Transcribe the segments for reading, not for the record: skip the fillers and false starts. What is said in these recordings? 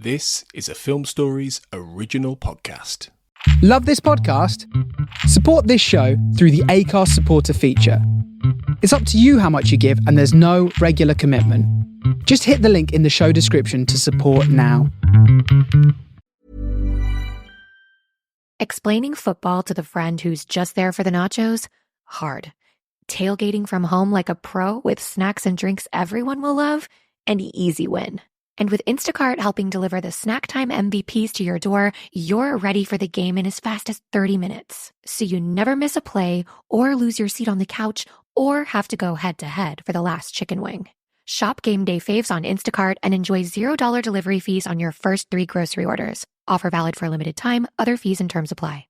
This is a Film Stories original podcast. Love this podcast? Support this show through the Acast supporter feature. It's up to you how much you give, and there's no regular commitment. Just hit the link in the show description to support now. Explaining football to the friend who's just there for the nachos? Hard. Tailgating from home like a pro with snacks and drinks everyone will love? An easy win. And with Instacart helping deliver the snack time MVPs to your door, you're ready for the game in as fast as 30 minutes. So you never miss a play or lose your seat on the couch or have to go head-to-head for the last chicken wing. Shop game day faves on Instacart and enjoy $0 delivery fees on your first 3 grocery orders. Offer valid for a limited time. Other fees and terms apply.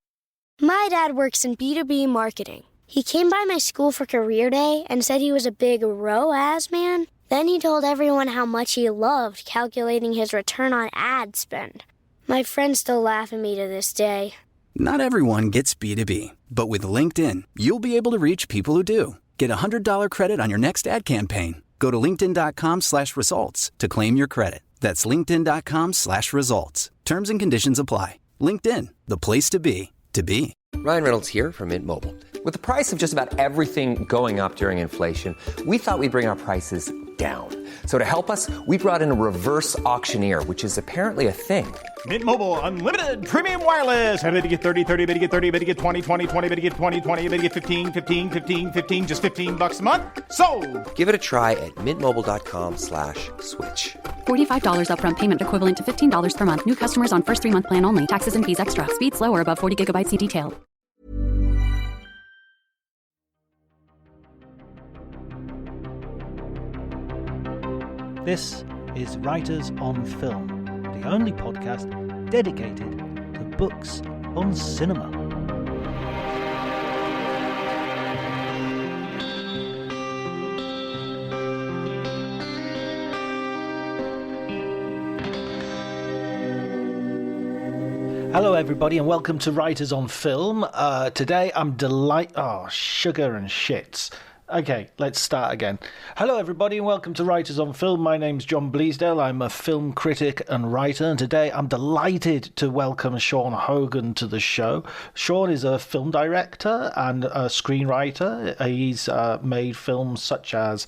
My dad works in B2B marketing. He came by my school for career day and said he was a big ROAS man. Then he told everyone how much he loved calculating his return on ad spend. My friends still laugh at me to this day. Not everyone gets B2B, but with LinkedIn, you'll be able to reach people who do. Get a $100 credit on your next ad campaign. Go to linkedin.com/results to claim your credit. That's linkedin.com/results. Terms and conditions apply. LinkedIn, the place to be, to be. Ryan Reynolds here from Mint Mobile. With the price of just about everything going up during inflation, we thought we'd bring our prices down. So to help us, we brought in a reverse auctioneer, which is apparently a thing. Mint Mobile Unlimited Premium Wireless. How to get 30, 30, bit to get 30, bit to get 20, 20, 20, bit to get 20, 20, bit to get 15, 15, 15, 15, just $15 a month? Sold! Give it a try at mintmobile.com/switch. $45 upfront payment equivalent to $15 per month. New customers on first 3-month plan only. Taxes and fees extra. Speed slower above 40 gigabytes. See detail. This is Writers on Film, the only podcast dedicated to books on cinema. Hello everybody and welcome to Writers on Film. Today I'm sugar and shits. Okay, let's start again. Hello everybody and welcome to Writers on Film. My name's John Bleasdale. I'm a film critic and writer, and today I'm delighted to welcome Sean Hogan to the show. Sean is a film director and a screenwriter. He's made films such as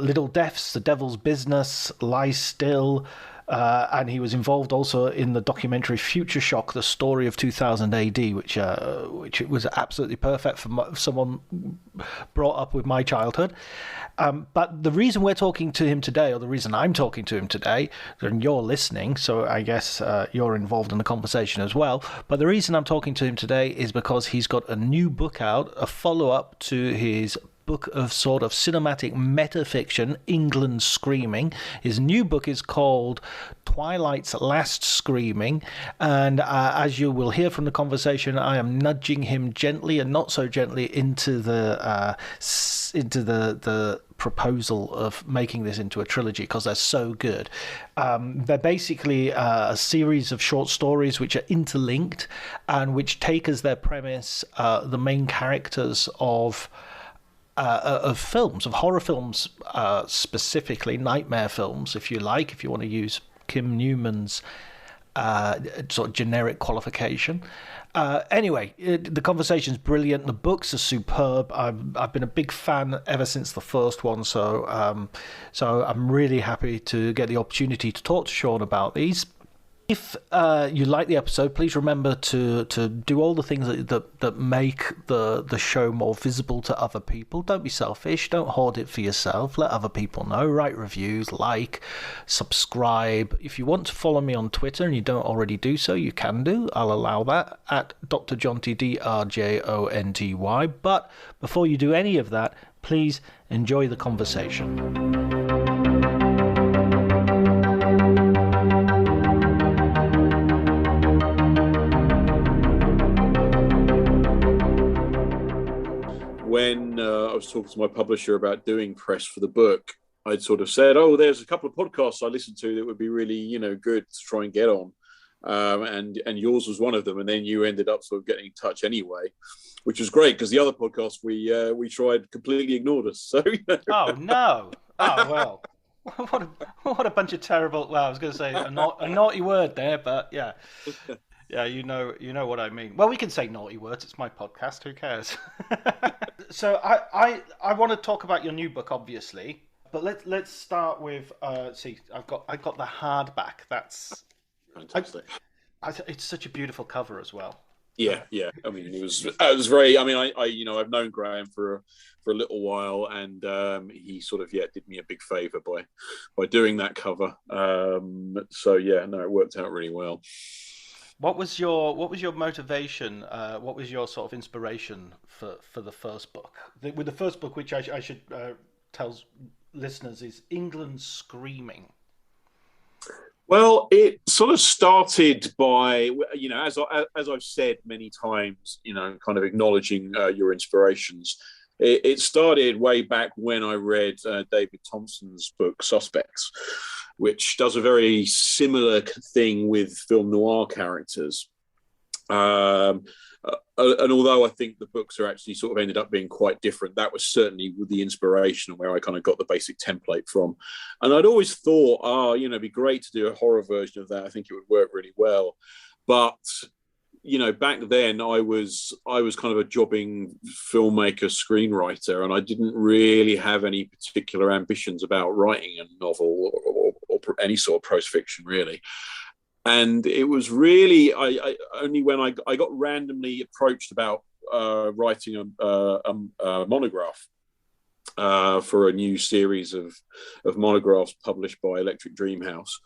Little Deaths, The Devil's Business, Lie Still, and he was involved also in the documentary Future Shock, the story of 2000 AD, which was absolutely perfect for someone brought up with my childhood. But the reason we're talking to him today, or the reason I'm talking to him today, and you're listening, so I guess you're involved in the conversation as well, but the reason I'm talking to him today is because he's got a new book out, a follow-up to his book of sort of cinematic metafiction, England Screaming. His new book is called Twilight's Last Screaming, and as you will hear from the conversation, I am nudging him gently and not so gently into the proposal of making this into a trilogy because they're so good. They're basically a series of short stories which are interlinked and which take as their premise the main characters of films, of horror films, specifically nightmare films, if you like, if you want to use Kim Newman's sort of generic qualification. Anyway, the conversation's brilliant. The books are superb. I've been a big fan ever since the first one, so I'm really happy to get the opportunity to talk to Sean about these. If you like the episode, please remember to do all the things that make the show more visible to other people. Don't be selfish. Don't hoard it for yourself. Let other people know. Write reviews, like, subscribe. If you want to follow me on Twitter and you don't already do so, you can do. I'll allow that at Dr. Jonty, DRJONTY. But before you do any of that, please enjoy the conversation. When I was talking to my publisher about doing press for the book, I'd sort of said, "Oh, there's a couple of podcasts I listen to that would be really, good to try and get on," and yours was one of them. And then you ended up sort of getting in touch anyway, which was great because the other podcast we tried completely ignored us. So oh no! Oh well. What a what a bunch of terrible. Well, I was going to say a naughty word there, but yeah, yeah, you know what I mean. Well, we can say naughty words. It's my podcast. Who cares? So I want to talk about your new book, obviously, but let's start with see. I've got the hardback. That's Fantastic. it's such a beautiful cover as well. Yeah. I mean, it was very. I mean, I've known Graham for a little while, and he sort of did me a big favour by doing that cover. So yeah, no, it worked out really well. What was your motivation? What was your sort of inspiration for the first book? With the first book, which I should tell listeners is England Screaming. Well, it sort of started by, as I've said many times, kind of acknowledging your inspirations. It started way back when I read David Thompson's book Suspects, which does a very similar thing with film noir characters. And although I think the books are actually sort of ended up being quite different, that was certainly with the inspiration and where I kind of got the basic template from. And I'd always thought, it'd be great to do a horror version of that. I think it would work really well. But back then I was kind of a jobbing filmmaker, screenwriter, and I didn't really have any particular ambitions about writing a novel or any sort of prose fiction, really. And it was really I only when I got randomly approached about writing a monograph for a new series of monographs published by Electric Dream House.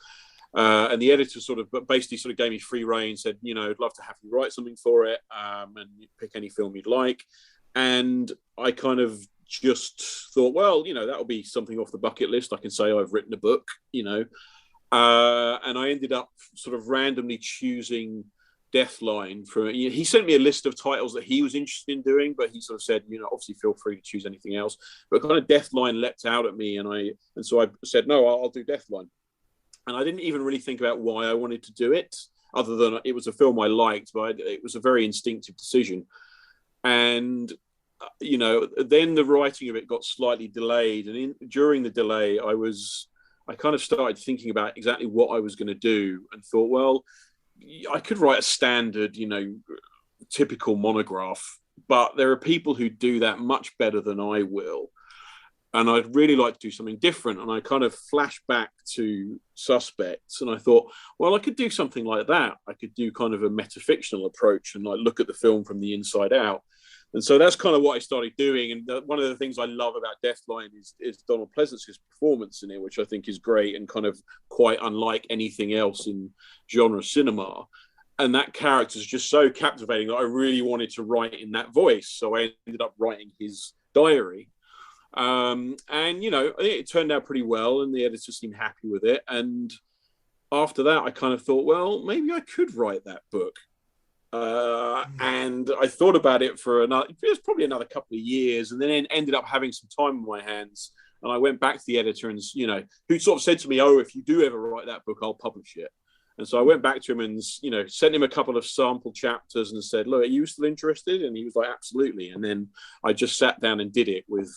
And the editor basically gave me free rein, said, I'd love to have you write something for it, and pick any film you'd like. And I kind of just thought, well, that'll be something off the bucket list. I can say I've written a book, and I ended up sort of randomly choosing Deathline. He sent me a list of titles that he was interested in doing, but he sort of said, obviously feel free to choose anything else. But kind of Deathline leapt out at me, and so I said, no, I'll do Deathline. And I didn't even really think about why I wanted to do it, other than it was a film I liked, but it was a very instinctive decision. And, then the writing of it got slightly delayed. And during the delay, I kind of started thinking about exactly what I was going to do and thought, well, I could write a standard, typical monograph, but there are people who do that much better than I will. And I'd really like to do something different. And I kind of flashed back to Suspects, and I thought, well, I could do something like that. I could do kind of a metafictional approach and look at the film from the inside out. And so that's kind of what I started doing. And one of the things I love about Deathline is Donald Pleasance's performance in it, which I think is great and kind of quite unlike anything else in genre cinema. And that character is just so captivating that I really wanted to write in that voice. So I ended up writing his diary. And it turned out pretty well, and the editor seemed happy with it. And after that, I kind of thought, well, maybe I could write that book. And I thought about it it was probably another couple of years, and then ended up having some time on my hands. And I went back to the editor, and who sort of said to me, "Oh, if you do ever write that book, I'll publish it." And so I went back to him and sent him a couple of sample chapters and said, "Look, are you still interested?" And he was like, "Absolutely." And then I just sat down and did it with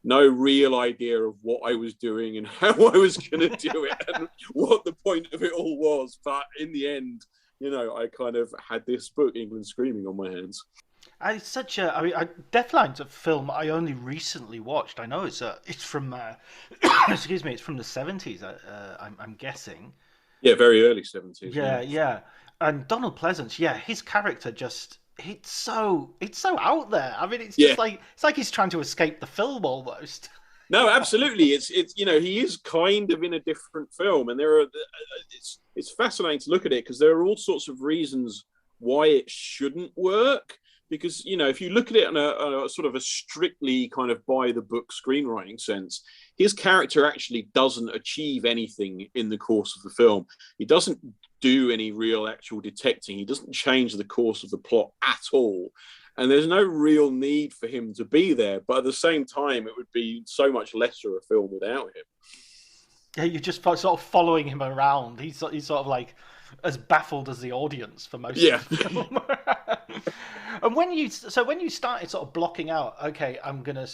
no real idea of what I was doing and how I was going to do it and what the point of it all was. But in the end, I kind of had this book, England Screaming, on my hands. It's Deathline's a film I only recently watched. I know it's from, excuse me, it's from the 70s, I'm guessing. Yeah, very early 70s. Yeah. And Donald Pleasance, his character just... It's so out there. I mean, it's just it's like he's trying to escape the film almost. No, absolutely. It's he is kind of in a different film, and it's fascinating to look at it because there are all sorts of reasons why it shouldn't work. Because if you look at it in a sort of a strictly kind of by the book screenwriting sense, his character actually doesn't achieve anything in the course of the film. He doesn't do any real actual detecting. He doesn't change the course of the plot at all. And there's no real need for him to be there. But at the same time, it would be so much lesser a film without him. Yeah, you're just sort of following him around. He's sort of like as baffled as the audience for most of the film. And when you started sort of blocking out, okay, I'm gonna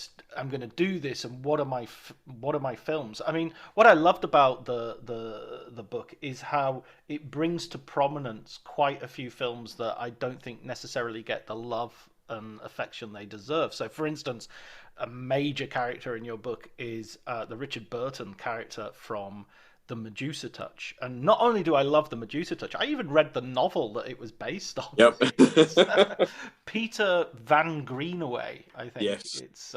do this, and what are my films? I mean, what I loved about the book is how it brings to prominence quite a few films that I don't think necessarily get the love and affection they deserve. So, for instance, a major character in your book is the Richard Burton character from The Medusa Touch. And not only do I love The Medusa Touch, I even read the novel that it was based on. Yep. Peter Van Greenaway, I think it's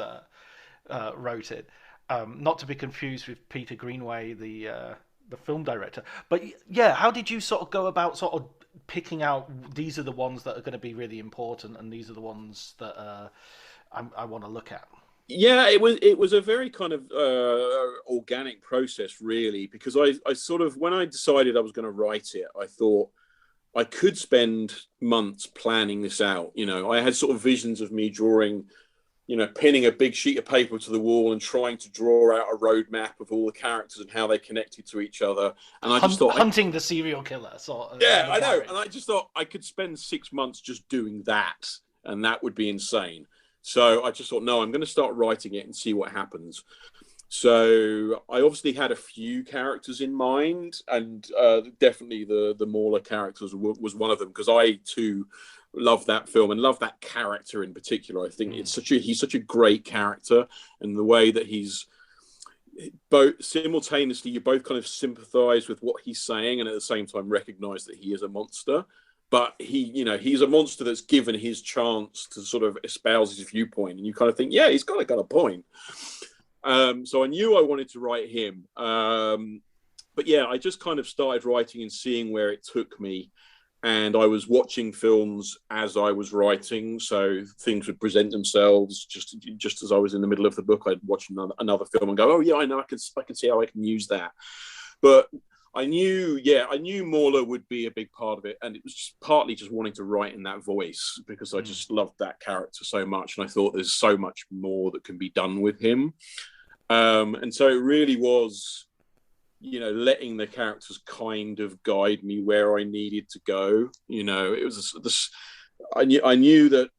wrote it. Not to be confused with Peter Greenaway, the film director. But yeah, how did you sort of go about sort of picking out, these are the ones that are going to be really important and these are the ones that I want to look at? Yeah, it was a very kind of organic process, really, because I sort of, when I decided I was going to write it, I thought I could spend months planning this out. You know, I had sort of visions of me drawing, you know, pinning a big sheet of paper to the wall and trying to draw out a roadmap of all the characters and how they connected to each other. And I just thought, hunting the serial killer, sort of. Yeah, I know. And I just thought I could spend 6 months just doing that, and that would be insane. So I just thought, no, I'm going to start writing it and see what happens. So I obviously had a few characters in mind, and definitely the Mauler characters was one of them, because I too love that film and love that character in particular. I think he's such a great character, and the way that he's both simultaneously, you both kind of sympathize with what he's saying and at the same time recognize that he is a monster. But he's a monster that's given his chance to sort of espouse his viewpoint, and you kind of think, yeah, he's got a point. So I knew I wanted to write him, but yeah, I just kind of started writing and seeing where it took me. And I was watching films as I was writing, so things would present themselves just as I was in the middle of the book. I'd watch another film and go, oh yeah, I know, I can see how I can use that. But I knew Mauler would be a big part of it, and it was just partly just wanting to write in that voice because I just loved that character so much, and I thought there's so much more that can be done with him. And so it really was, you know, letting the characters kind of guide me where I needed to go. You know, it was this. I knew that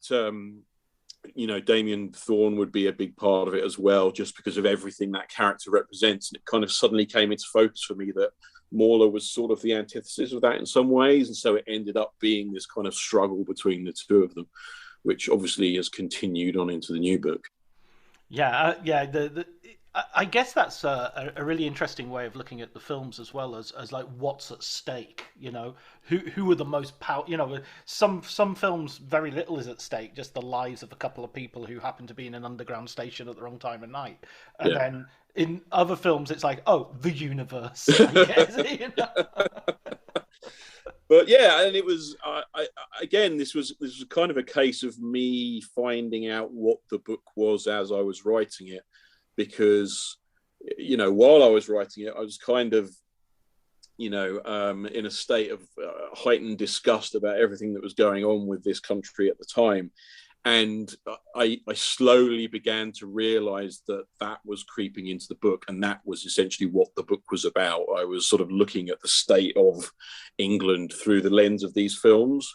you know, Damien Thorne would be a big part of it as well, just because of everything that character represents. And it kind of suddenly came into focus for me that Mauler was sort of the antithesis of that in some ways. And so it ended up being this kind of struggle between the two of them, which obviously has continued on into the new book. Yeah, I guess that's a really interesting way of looking at the films as well as like what's at stake. You know, who are the most power? You know, some films very little is at stake, just the lives of a couple of people who happen to be in an underground station at the wrong time of night, and then in other films it's like, oh, the universe. I guess, you know? But yeah, and it was again, this was kind of a case of me finding out what the book was as I was writing it. Because, you know, while I was writing it, I was kind of, you know, in a state of heightened disgust about everything that was going on with this country at the time. And I slowly began to realize that was creeping into the book. And that was essentially what the book was about. I was sort of looking at the state of England through the lens of these films.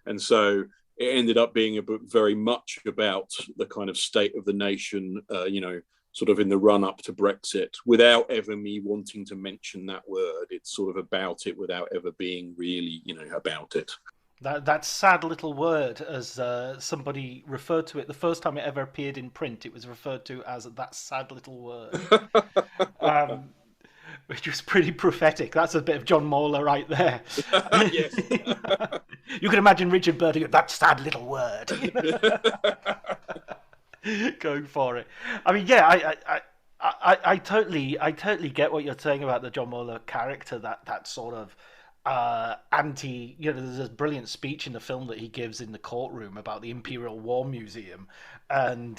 And so it ended up being a book very much about the kind of state of the nation, you know, sort of in the run up to Brexit, without ever me wanting to mention that word. It's sort of about it without ever being really, you know, about it. That sad little word, as somebody referred to it, the first time it ever appeared in print, it was referred to as that sad little word, which was pretty prophetic. That's a bit of John Mauler right there. Yes. You can imagine Richard Burton, that sad little word. Going for it. I mean, yeah, I totally get what you're saying about the John Mauler character. That sort of anti. You know, there's a brilliant speech in the film that he gives in the courtroom about the Imperial War Museum, and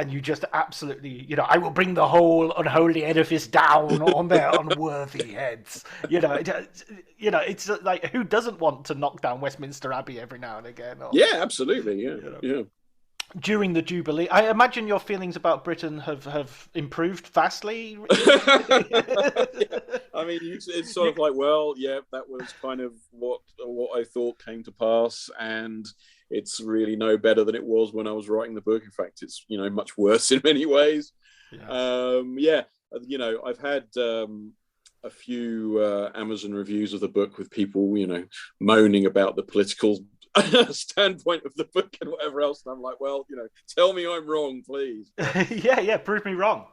you just absolutely, you know, I will bring the whole unholy edifice down on their unworthy heads. You know, it's like, who doesn't want to knock down Westminster Abbey every now and again? Or, yeah, absolutely. Yeah, you know. Yeah. During the Jubilee, I imagine your feelings about Britain have improved vastly. I mean, it's sort of like, well, yeah, that was kind of what I thought came to pass, and it's really no better than it was when I was writing the book. In fact, it's, you know, much worse in many ways. I've had a few Amazon reviews of the book with people, you know, moaning about the political standpoint of the book and whatever else. And I'm like, well, you know, tell me I'm wrong, please. yeah, prove me wrong.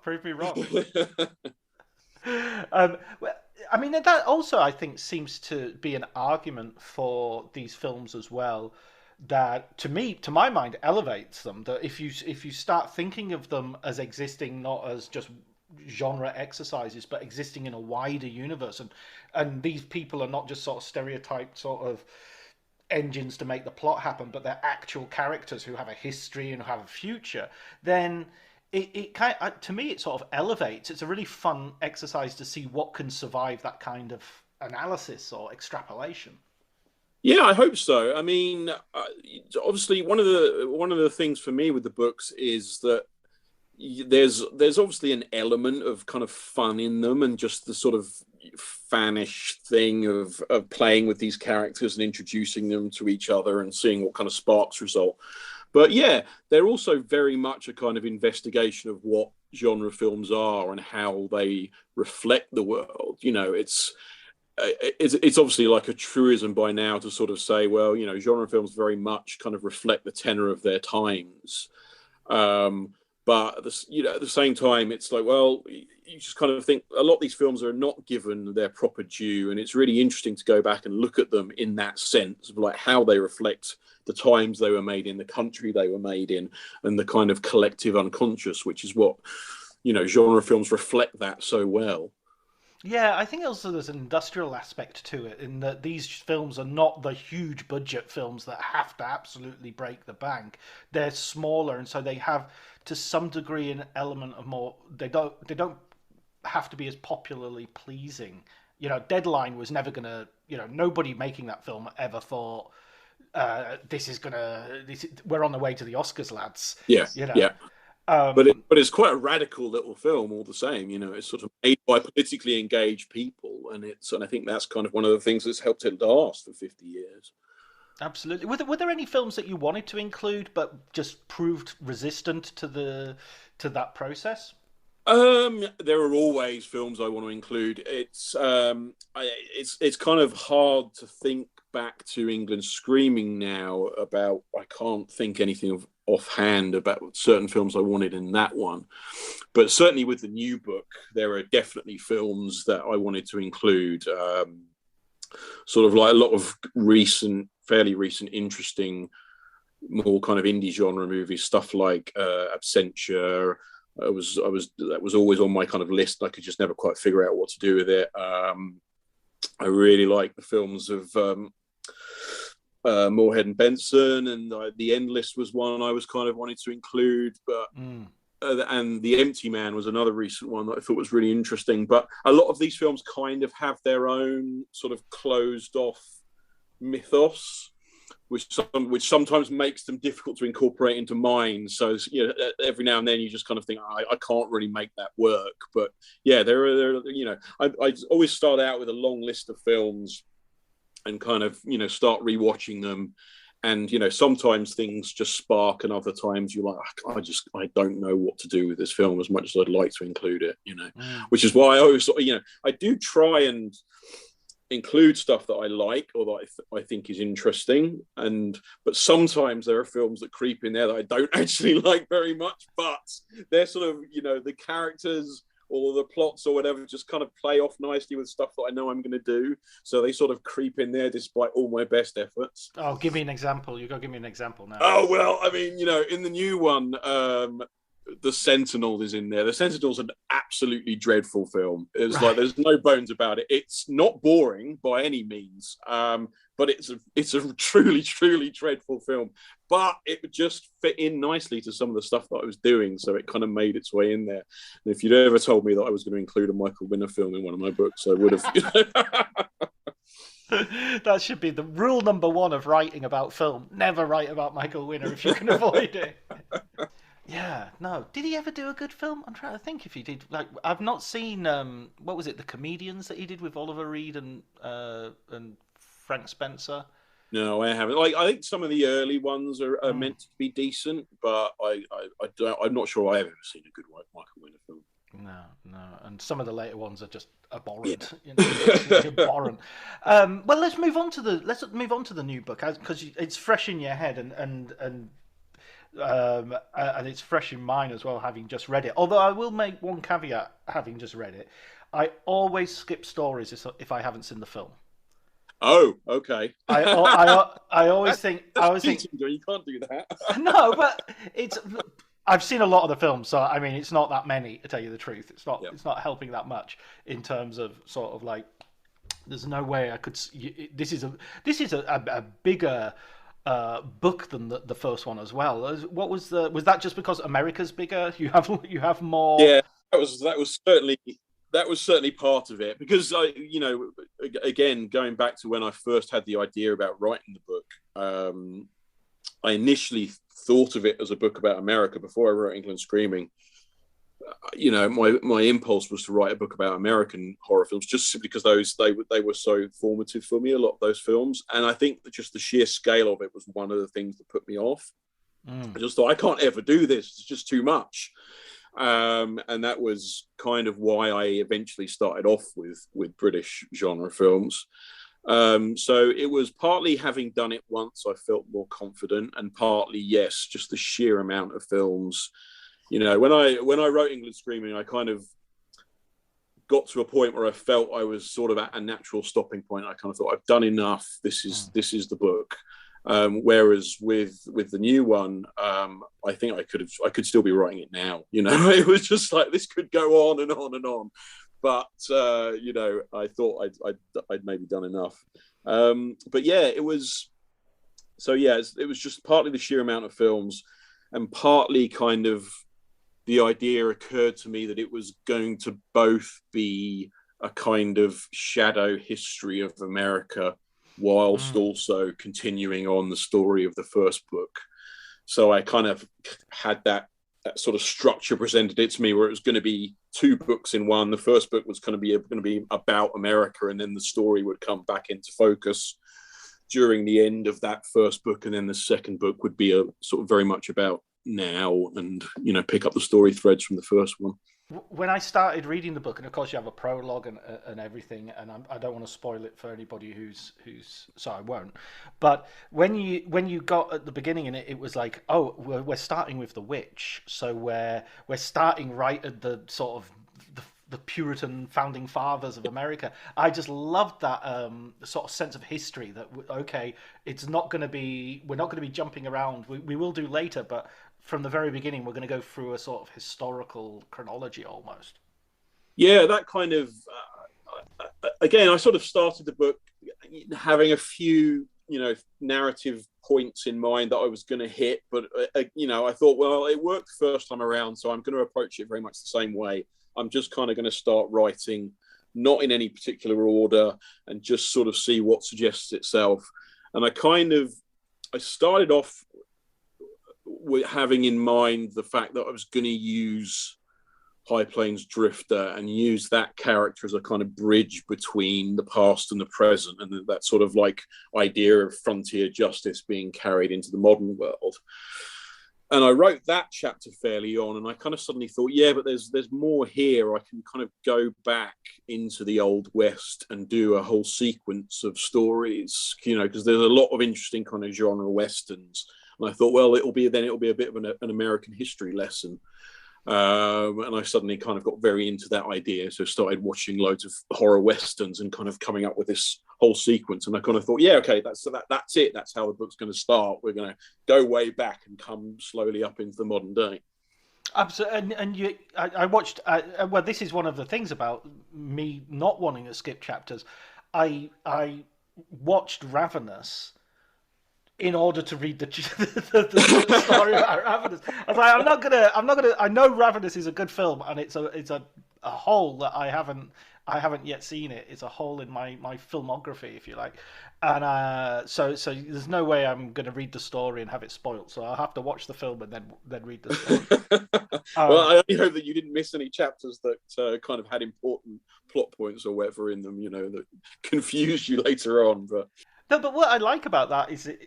Well, I mean, that also, I think, seems to be an argument for these films as well, that to my mind, elevates them. That if you start thinking of them as existing not as just genre exercises, but existing in a wider universe, and these people are not just sort of stereotyped sort of engines to make the plot happen, but they're actual characters who have a history and have a future, then it kind of, to me, it sort of elevates. It's a really fun exercise to see what can survive that kind of analysis or extrapolation. Yeah, I hope so. I mean, obviously, one of the things for me with the books is that there's obviously an element of kind of fun in them, and just the sort of fanish thing of playing with these characters and introducing them to each other and seeing what kind of sparks result. But yeah, they're also very much a kind of investigation of what genre films are and how they reflect the world. You know, it's obviously like a truism by now to sort of say, well, you know, genre films very much kind of reflect the tenor of their times. But at the same time, it's like, well, you just kind of think a lot of these films are not given their proper due, and it's really interesting to go back and look at them in that sense of like how they reflect the times they were made in, the country they were made in, and the kind of collective unconscious, which is what, you know, genre films reflect that so well. Yeah, I think also there's an industrial aspect to it, in that these films are not the huge budget films that have to absolutely break the bank. They're smaller, and so they have, to some degree, an element of more. They don't have to be as popularly pleasing. You know, Deadline was never gonna. You know, nobody making that film ever thought we're on the way to the Oscars, lads. Yeah, you know? yeah. But it's quite a radical little film all the same. You know, it's sort of made by politically engaged people, and I think that's kind of one of the things that's helped it last for 50 years. Absolutely. Were there any films that you wanted to include but just proved resistant to that process? There are always films I want to include. It's kind of hard to think back to England Screaming now about. I can't think anything of offhand about certain films I wanted in that one, but certainly with the new book, there are definitely films that I wanted to include. Sort of like a lot of fairly recent, interesting, more kind of indie genre movies, stuff like Absentia. That was always on my kind of list. I could just never quite figure out what to do with it. I really like the films of Moorhead and Benson, and The Endless was one I was kind of wanting to include, but and The Empty Man was another recent one that I thought was really interesting. But a lot of these films kind of have their own sort of closed off mythos, which sometimes makes them difficult to incorporate into mine. So, you know, every now and then you just kind of think, I can't really make that work. But yeah, there are you know, I always start out with a long list of films and kind of, you know, start rewatching them. And, you know, sometimes things just spark, and other times you're like, I don't know what to do with this film as much as I'd like to include it, you know, which is why I always sort of, you know, I do try and include stuff that I like or that I think is interesting, but sometimes there are films that creep in there that I don't actually like very much, but they're sort of, you know, the characters or the plots or whatever just kind of play off nicely with stuff that I know I'm going to do, so they sort of creep in there despite all my best efforts. Oh, give me an example. You got to give me an example now. Oh, well, I mean, you know, in the new one, The Sentinel is in there. The Sentinel's an absolutely dreadful film. It's right. Like, there's no bones about it. It's not boring by any means, but it's a truly, truly dreadful film. But it would just fit in nicely to some of the stuff that I was doing, so it kind of made its way in there. And if you'd ever told me that I was going to include a Michael Winner film in one of my books, I would have. You know? That should be the rule number one of writing about film. Never write about Michael Winner if you can avoid it. Yeah, no. Did he ever do a good film? I'm trying to think if he did. Like, I've not seen what was it, The Comedians that he did with Oliver Reed and Frank Spencer. No, I haven't. Like, I think some of the early ones are meant to be decent, but I'm not sure I've ever seen a good Michael Winner film. No, and some of the later ones are just abhorrent. Yeah. Abhorrent. Well, let's move on to the new book because it's fresh in your head and it's fresh in mine as well, having just read it. Although I will make one caveat, having just read it, I always skip stories if I haven't seen the film. Oh, okay. I always think you can't do that. No, but I've seen a lot of the films, so I mean it's not that many, to tell you the truth. It's not helping that much in terms of sort of like there's no way I could. This is a bigger book than the first one as well. What was that just because America's bigger? You have more. Yeah, that was certainly part of it, because again, going back to when I first had the idea about writing the book, I initially thought of it as a book about America before I wrote England Screaming. My impulse was to write a book about American horror films, just simply because they were so formative for me, a lot of those films. And I think that just the sheer scale of it was one of the things that put me off. I just thought, I can't ever do this. It's just too much. And that was kind of why I eventually started off with British genre films. So it was partly having done it once, I felt more confident, and partly, yes, just the sheer amount of films. When I wrote England Screaming, I kind of got to a point where I felt I was sort of at a natural stopping point. I kind of thought, I've done enough. This is the book. Whereas with the new one, I think I could still be writing it now. It was just like, this could go on and on and on. But I thought I'd maybe done enough. But yeah, it was just partly the sheer amount of films, and partly kind of the idea occurred to me that it was going to both be a kind of shadow history of America, whilst also continuing on the story of the first book. So I kind of had that sort of structure presented it to me, where it was going to be two books in one. The first book was going to be about America, and then the story would come back into focus during the end of that first book, and then the second book would be a sort of very much about now, and pick up the story threads from the first one. When I started reading the book, and of course you have a prologue and everything, and I don't want to spoil it for anybody who's so I won't. But when you got at the beginning in it, it was like, oh, we're starting with the witch, so we're starting right at the sort of the Puritan founding fathers of America. I just loved that sort of sense of history. That okay, we're not going to be jumping around. We will do later, but from the very beginning, we're going to go through a sort of historical chronology almost. Yeah, that kind of, again, I sort of started the book having a few, narrative points in mind that I was going to hit. But, I thought, well, it worked the first time around, so I'm going to approach it very much the same way. I'm just kind of going to start writing, not in any particular order, and just sort of see what suggests itself. And I started off with having in mind the fact that I was going to use High Plains Drifter and use that character as a kind of bridge between the past and the present, and that sort of like idea of frontier justice being carried into the modern world. And I wrote that chapter fairly on, and I kind of suddenly thought, yeah, but there's more here. I can kind of go back into the Old West and do a whole sequence of stories, because there's a lot of interesting kind of genre westerns. And I thought, well, it'll be a bit of an American history lesson. And I suddenly kind of got very into that idea. So started watching loads of horror westerns and kind of coming up with this whole sequence. And I kind of thought, yeah, okay, that's it. That's how the book's going to start. We're going to go way back and come slowly up into the modern day. Absolutely. And I watched, well, this is one of the things about me not wanting to skip chapters. I watched Ravenous in order to read the story about Ravenous. I was like, I'm not gonna. I know Ravenous is a good film, and it's a hole that I haven't yet seen it. It's a hole in my filmography, if you like. And so there's no way I'm going to read the story and have it spoiled. So I'll have to watch the film and then read the story. Well, I only hope that you didn't miss any chapters that kind of had important plot points or whatever in them, that confused you later on. But No, but what I like about that is that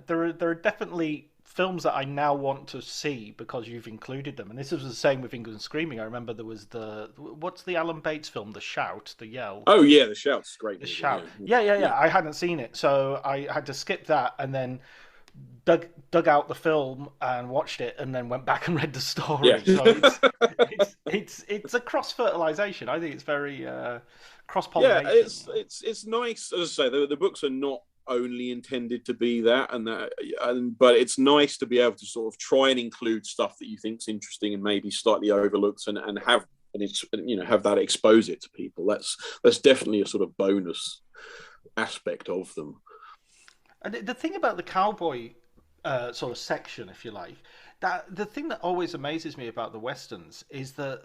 there are definitely films that I now want to see because you've included them, and this was the same with England Screaming. I remember there was what's the Alan Bates film, The Shout, The Yell. Oh yeah, The Shout's great. The Shout. Yeah. I hadn't seen it, so I had to skip that and then dug out the film and watched it, and then went back and read the story. Yeah. So it's a cross fertilization. I think it's very cross pollination. Yeah, it's nice. As I say, the books are not only intended to be that, but it's nice to be able to sort of try and include stuff that you think's interesting and maybe slightly overlooked, and have have that expose it to people. That's definitely a sort of bonus aspect of them. And the thing about the cowboy sort of section, if you like, that the thing that always amazes me about the westerns is that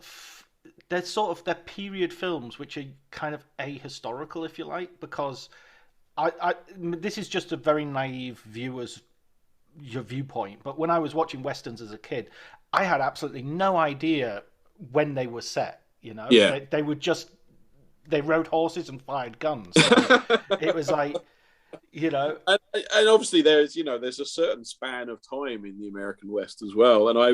they're period films which are kind of ahistorical, if you like, because this is just a very naive viewer's viewpoint. But when I was watching westerns as a kid, I had absolutely no idea when they were set. Yeah. They rode horses and fired guns. So it was like. And obviously there's a certain span of time in the American West as well, and I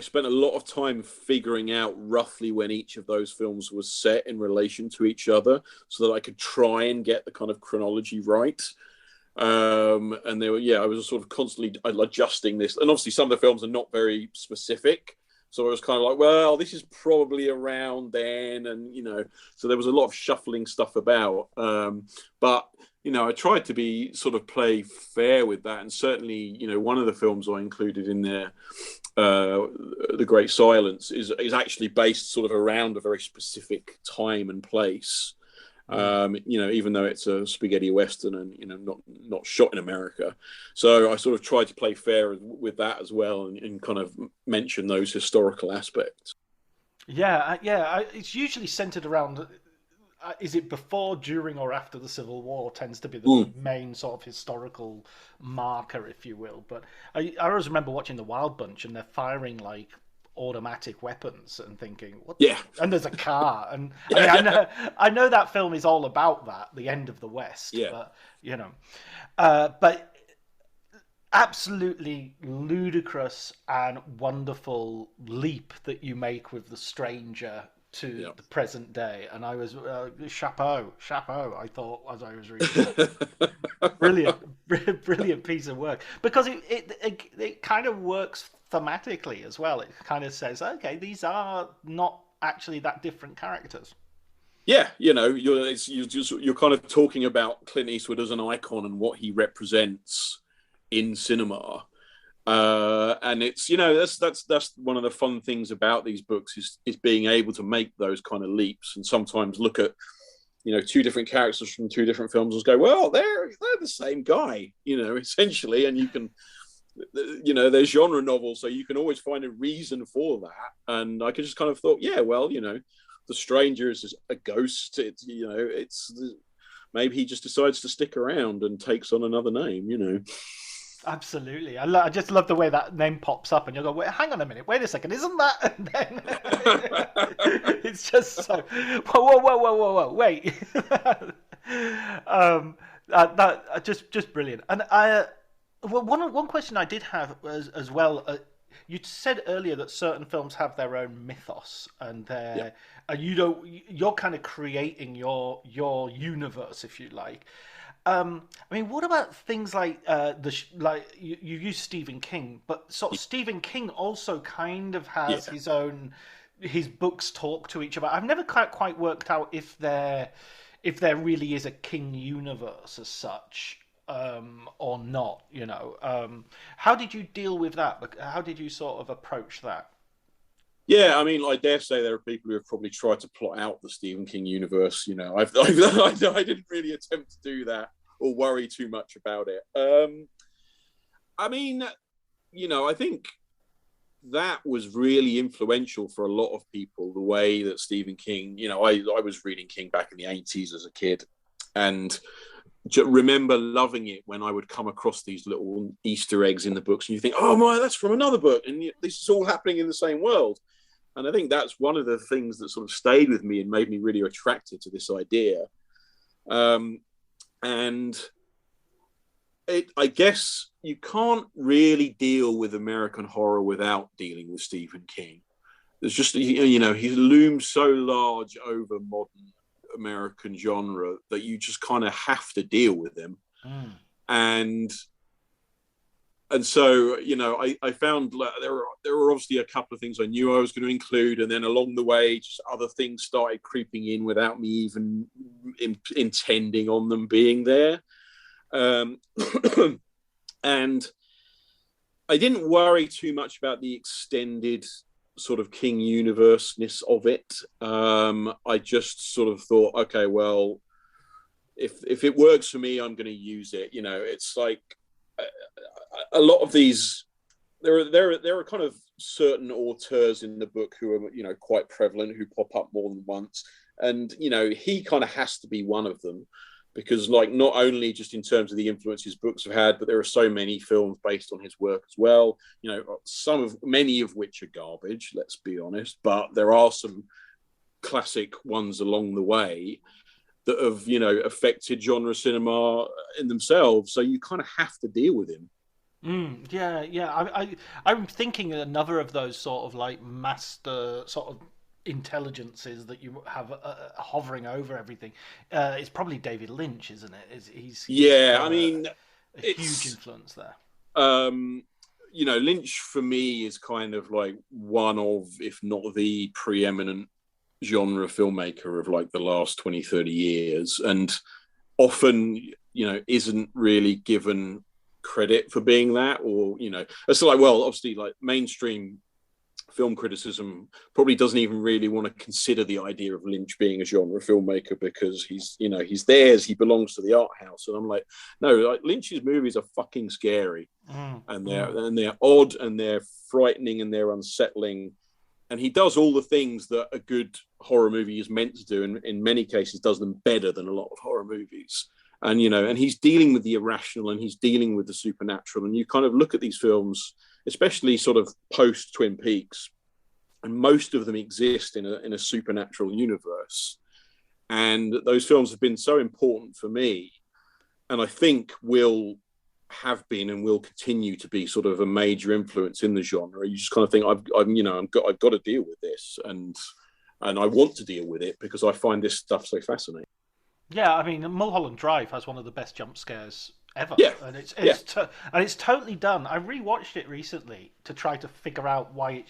spent a lot of time figuring out roughly when each of those films was set in relation to each other, so that I could try and get the kind of chronology right. And I was sort of constantly adjusting this, and obviously some of the films are not very specific. So I was kind of like, well, this is probably around then, and so there was a lot of shuffling stuff about. But I tried to be sort of play fair with that, and certainly, one of the films I included in there, The Great Silence, is actually based sort of around a very specific time and place. Even though it's a spaghetti western and not shot in America. So I sort of tried to play fair with that as well, and kind of mention those historical aspects. It's usually centered around. Is it before, during, or after the Civil War? Tends to be the main sort of historical marker, if you will. But I always remember watching The Wild Bunch, and they're firing like automatic weapons and thinking, what? Yeah. And there's a car, and I know that film is all about that, the end of the West. Yeah. But but absolutely ludicrous and wonderful leap that you make with The Stranger to the present day, and I was chapeau. I thought as I was reading it. brilliant piece of work, because it kind of works thematically as well. It kind of says, okay, these are not actually that different characters. Yeah, you're kind of talking about Clint Eastwood as an icon and what he represents in cinema. And it's that's one of the fun things about these books is being able to make those kind of leaps, and sometimes look at two different characters from two different films and go, well, they're the same guy, essentially, and you can they're genre novels, so you can always find a reason for that. And I could just kind of thought, The Stranger is a ghost. It's maybe he just decides to stick around and takes on another name. Absolutely. I just love the way that name pops up, and you'll go, wait, hang on a minute, wait a second, isn't that? And then it's just so, whoa, wait. That just brilliant. And one question I did have as well. You said earlier that certain films have their own mythos, and you're kind of creating your universe, if you like. What about things like you use Stephen King, but sort of Stephen King also kind of has his books talk to each other. I've never quite worked out if there really is a King universe as such, or not. How did you deal with that? How did you sort of approach that? Yeah, I dare say there are people who have probably tried to plot out the Stephen King universe. I didn't really attempt to do that or worry too much about it. I think that was really influential for a lot of people, the way that Stephen King, I was reading King back in the 80s as a kid, and remember loving it when I would come across these little Easter eggs in the books, and you think, oh my, that's from another book, and this is all happening in the same world. And I think that's one of the things that sort of stayed with me and made me really attracted to this idea. And I guess you can't really deal with American horror without dealing with Stephen King. There's just, he looms so large over modern American genre that you just kind of have to deal with him. And so, I found there were obviously a couple of things I knew I was going to include, and then along the way, just other things started creeping in without me even intending on them being there. And I didn't worry too much about the extended sort of King universe-ness of it. I just sort of thought, okay, well, if it works for me, I'm going to use it. It's like a lot of these. There are kind of certain auteurs in the book who are quite prevalent, who pop up more than once, and he kind of has to be one of them. Because, not only just in terms of the influence his books have had, but there are so many films based on his work as well. Many of which are garbage, let's be honest. But there are some classic ones along the way that have, affected genre cinema in themselves. So you kind of have to deal with him. I'm thinking another of those sort of like master sort of intelligences that you have hovering over everything. It's probably David Lynch, isn't it? He's a huge influence there. Lynch for me is kind of like one of, if not the preeminent genre filmmaker of like the last 20, 30 years, and often, isn't really given credit for being that, or, it's like, well, obviously like mainstream film criticism probably doesn't even really want to consider the idea of Lynch being a genre filmmaker, because he's theirs, he belongs to the art house. And I'm like, no, like Lynch's movies are fucking scary, and they're odd, and they're frightening, and they're unsettling, and he does all the things that a good horror movie is meant to do, and in many cases does them better than a lot of horror movies. And and he's dealing with the irrational, and he's dealing with the supernatural, and you kind of look at these films, especially sort of post Twin Peaks, and most of them exist in a supernatural universe. And those films have been so important for me, and I think will have been and will continue to be sort of a major influence in the genre. You just kind of think, I've got to deal with this, and I want to deal with it because I find this stuff so fascinating. Yeah, I mean, Mulholland Drive has one of the best jump scares ever. Yeah, and it's totally done. I rewatched it recently to try to figure out why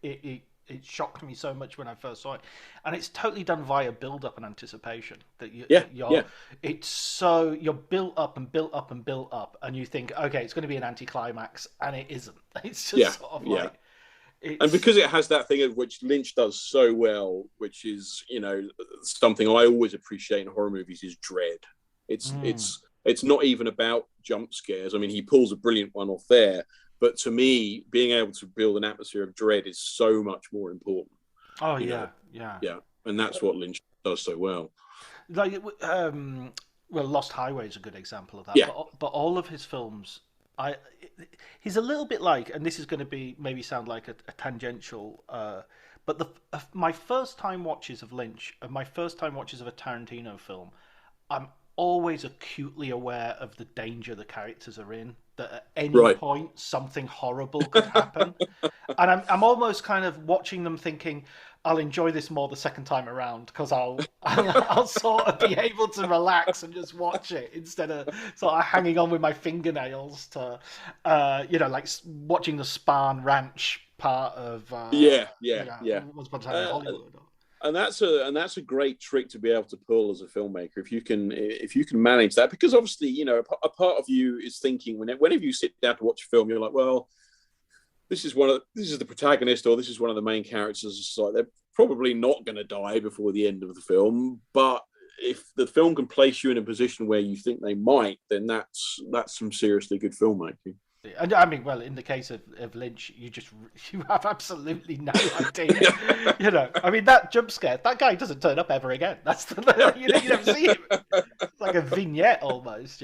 it shocked me so much when I first saw it, and it's totally done via build up and anticipation. It's so you're built up and built up and built up, and you think, okay, it's going to be an anticlimax, and it isn't. It's just sort of like. And because it has that thing of which Lynch does so well, which is something I always appreciate in horror movies, is dread. It's not even about jump scares. I mean, he pulls a brilliant one off there, but to me, being able to build an atmosphere of dread is so much more important. Oh yeah, and that's what Lynch does so well. Like, Lost Highway is a good example of that. Yeah. But all of his films. He's a little bit like, and this is going to be maybe sound like a tangential, but my first time watches of Lynch and my first time watches of a Tarantino film, I'm always acutely aware of the danger the characters are in. That at any point something horrible could happen, and I'm almost kind of watching them thinking, I'll enjoy this more the second time around because I'll sort of be able to relax and just watch it instead of sort of hanging on with my fingernails to, like watching the Spahn Ranch part of Once Upon a Time in Hollywood. And that's a great trick to be able to pull as a filmmaker if you can manage that, because obviously a part of you is thinking whenever you sit down to watch a film, you're like, well, this is the protagonist, or this is one of the main characters. It's like they're probably not going to die before the end of the film, but if the film can place you in a position where you think they might, then that's some seriously good filmmaking. And I mean, well, in the case of Lynch, you have absolutely no idea. I mean, that jump scare, that guy doesn't turn up ever again. That's you never see him. It's like a vignette almost,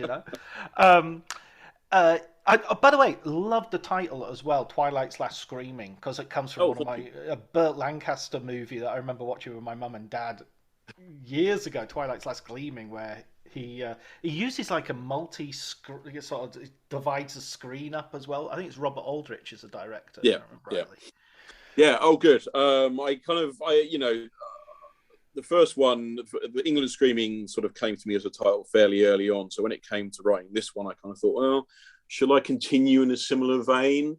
by the way, love the title as well, Twilight's Last Screaming, because it comes from a Burt Lancaster movie that I remember watching with my mum and dad years ago, Twilight's Last Gleaming, where He uses like a sort of divides the screen up as well. I think it's Robert Aldrich is a director. Yeah, if I remember rightly. yeah. Oh, good. The first one, the England Screaming, sort of came to me as a title fairly early on. So when it came to writing this one, I kind of thought, well, should I continue in a similar vein?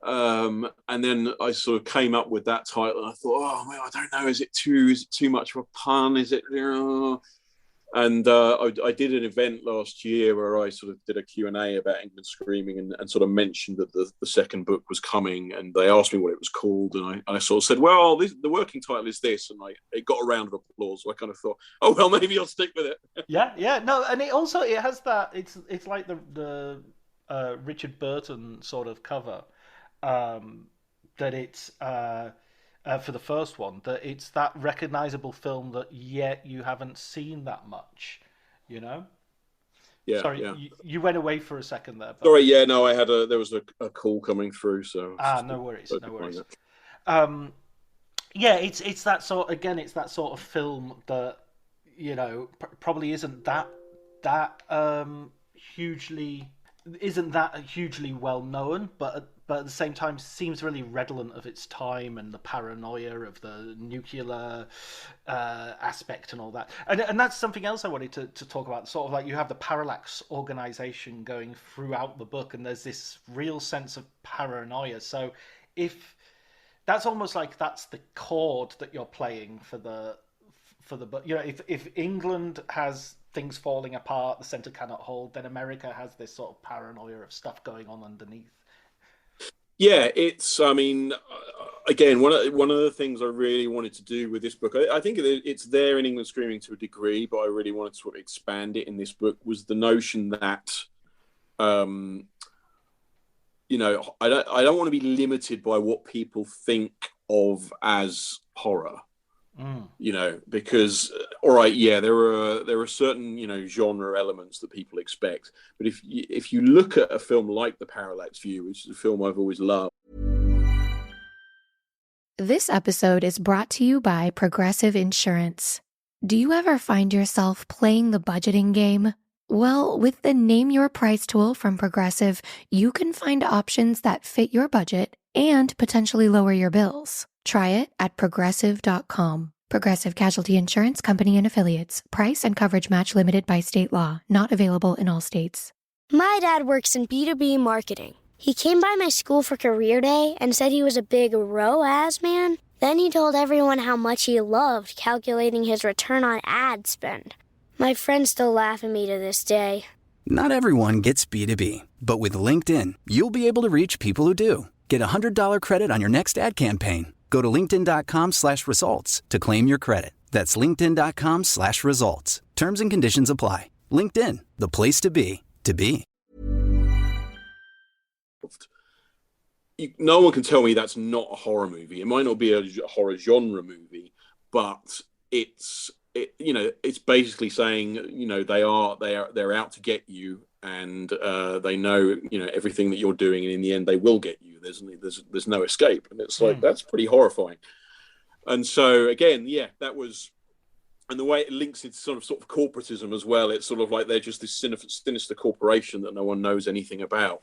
And then I sort of came up with that title, and I thought, oh, well, I don't know, is it too much of a pun? Is it? And I did an event last year where I sort of did a Q&A about England Screaming and sort of mentioned that the second book was coming, and they asked me what it was called, and I sort of said, well, the working title is this, and it got a round of applause. So I kind of thought, oh, well, maybe I'll stick with it. Yeah, no, and it has that. It's like the Richard Burton sort of cover, that it's. For the first one, that it's that recognizable film that yet you haven't seen that much, you know. Yeah. Sorry, yeah. You went away for a second there. But... Sorry, yeah, no, there was a call coming through, so. No worries. Yeah, it's that sort. Again, it's that sort of film that probably isn't that hugely well known, but at the same time seems really redolent of its time and the paranoia of the nuclear aspect and all that. And that's something else I wanted to talk about. Sort of like you have the Parallax organization going throughout the book, and there's this real sense of paranoia. So if that's almost like that's the chord that you're playing for the book. If England has things falling apart, the center cannot hold, then America has this sort of paranoia of stuff going on underneath. Yeah, again, one of the things I really wanted to do with this book, I think it's there in England Screaming to a degree, but I really wanted to sort of expand it in this book, was the notion that, I don't want to be limited by what people think of as horror. Because all right, yeah, there are certain genre elements that people expect, but if you look at a film like The Parallax View, which is a film I've always loved. This episode is brought to you by Progressive Insurance. Do you ever find yourself playing the budgeting game? Well, with the Name Your Price tool from Progressive, you can find options that fit your budget and potentially lower your bills. Try it at Progressive.com. Progressive Casualty Insurance Company and Affiliates. Price and coverage match limited by state law. Not available in all states. My dad works in B2B marketing. He came by my school for career day and said he was a big ROAS man. Then he told everyone how much he loved calculating his return on ad spend. My friends still laugh at me to this day. Not everyone gets B2B, but with LinkedIn, you'll be able to reach people who do. Get a $100 credit on your next ad campaign. Go to linkedin.com/results to claim your credit. That's linkedin.com/results. Terms and conditions apply. LinkedIn, the place to be, to be. No one can tell me that's not a horror movie. It might not be a horror genre movie, but it's basically saying, they're out to get you, and they know, everything that you're doing, and in the end they will get you. There's no escape, and it's like that's pretty horrifying. And so again, yeah, that was, and the way it links into sort of corporatism as well. It's sort of like they're just this sinister corporation that no one knows anything about,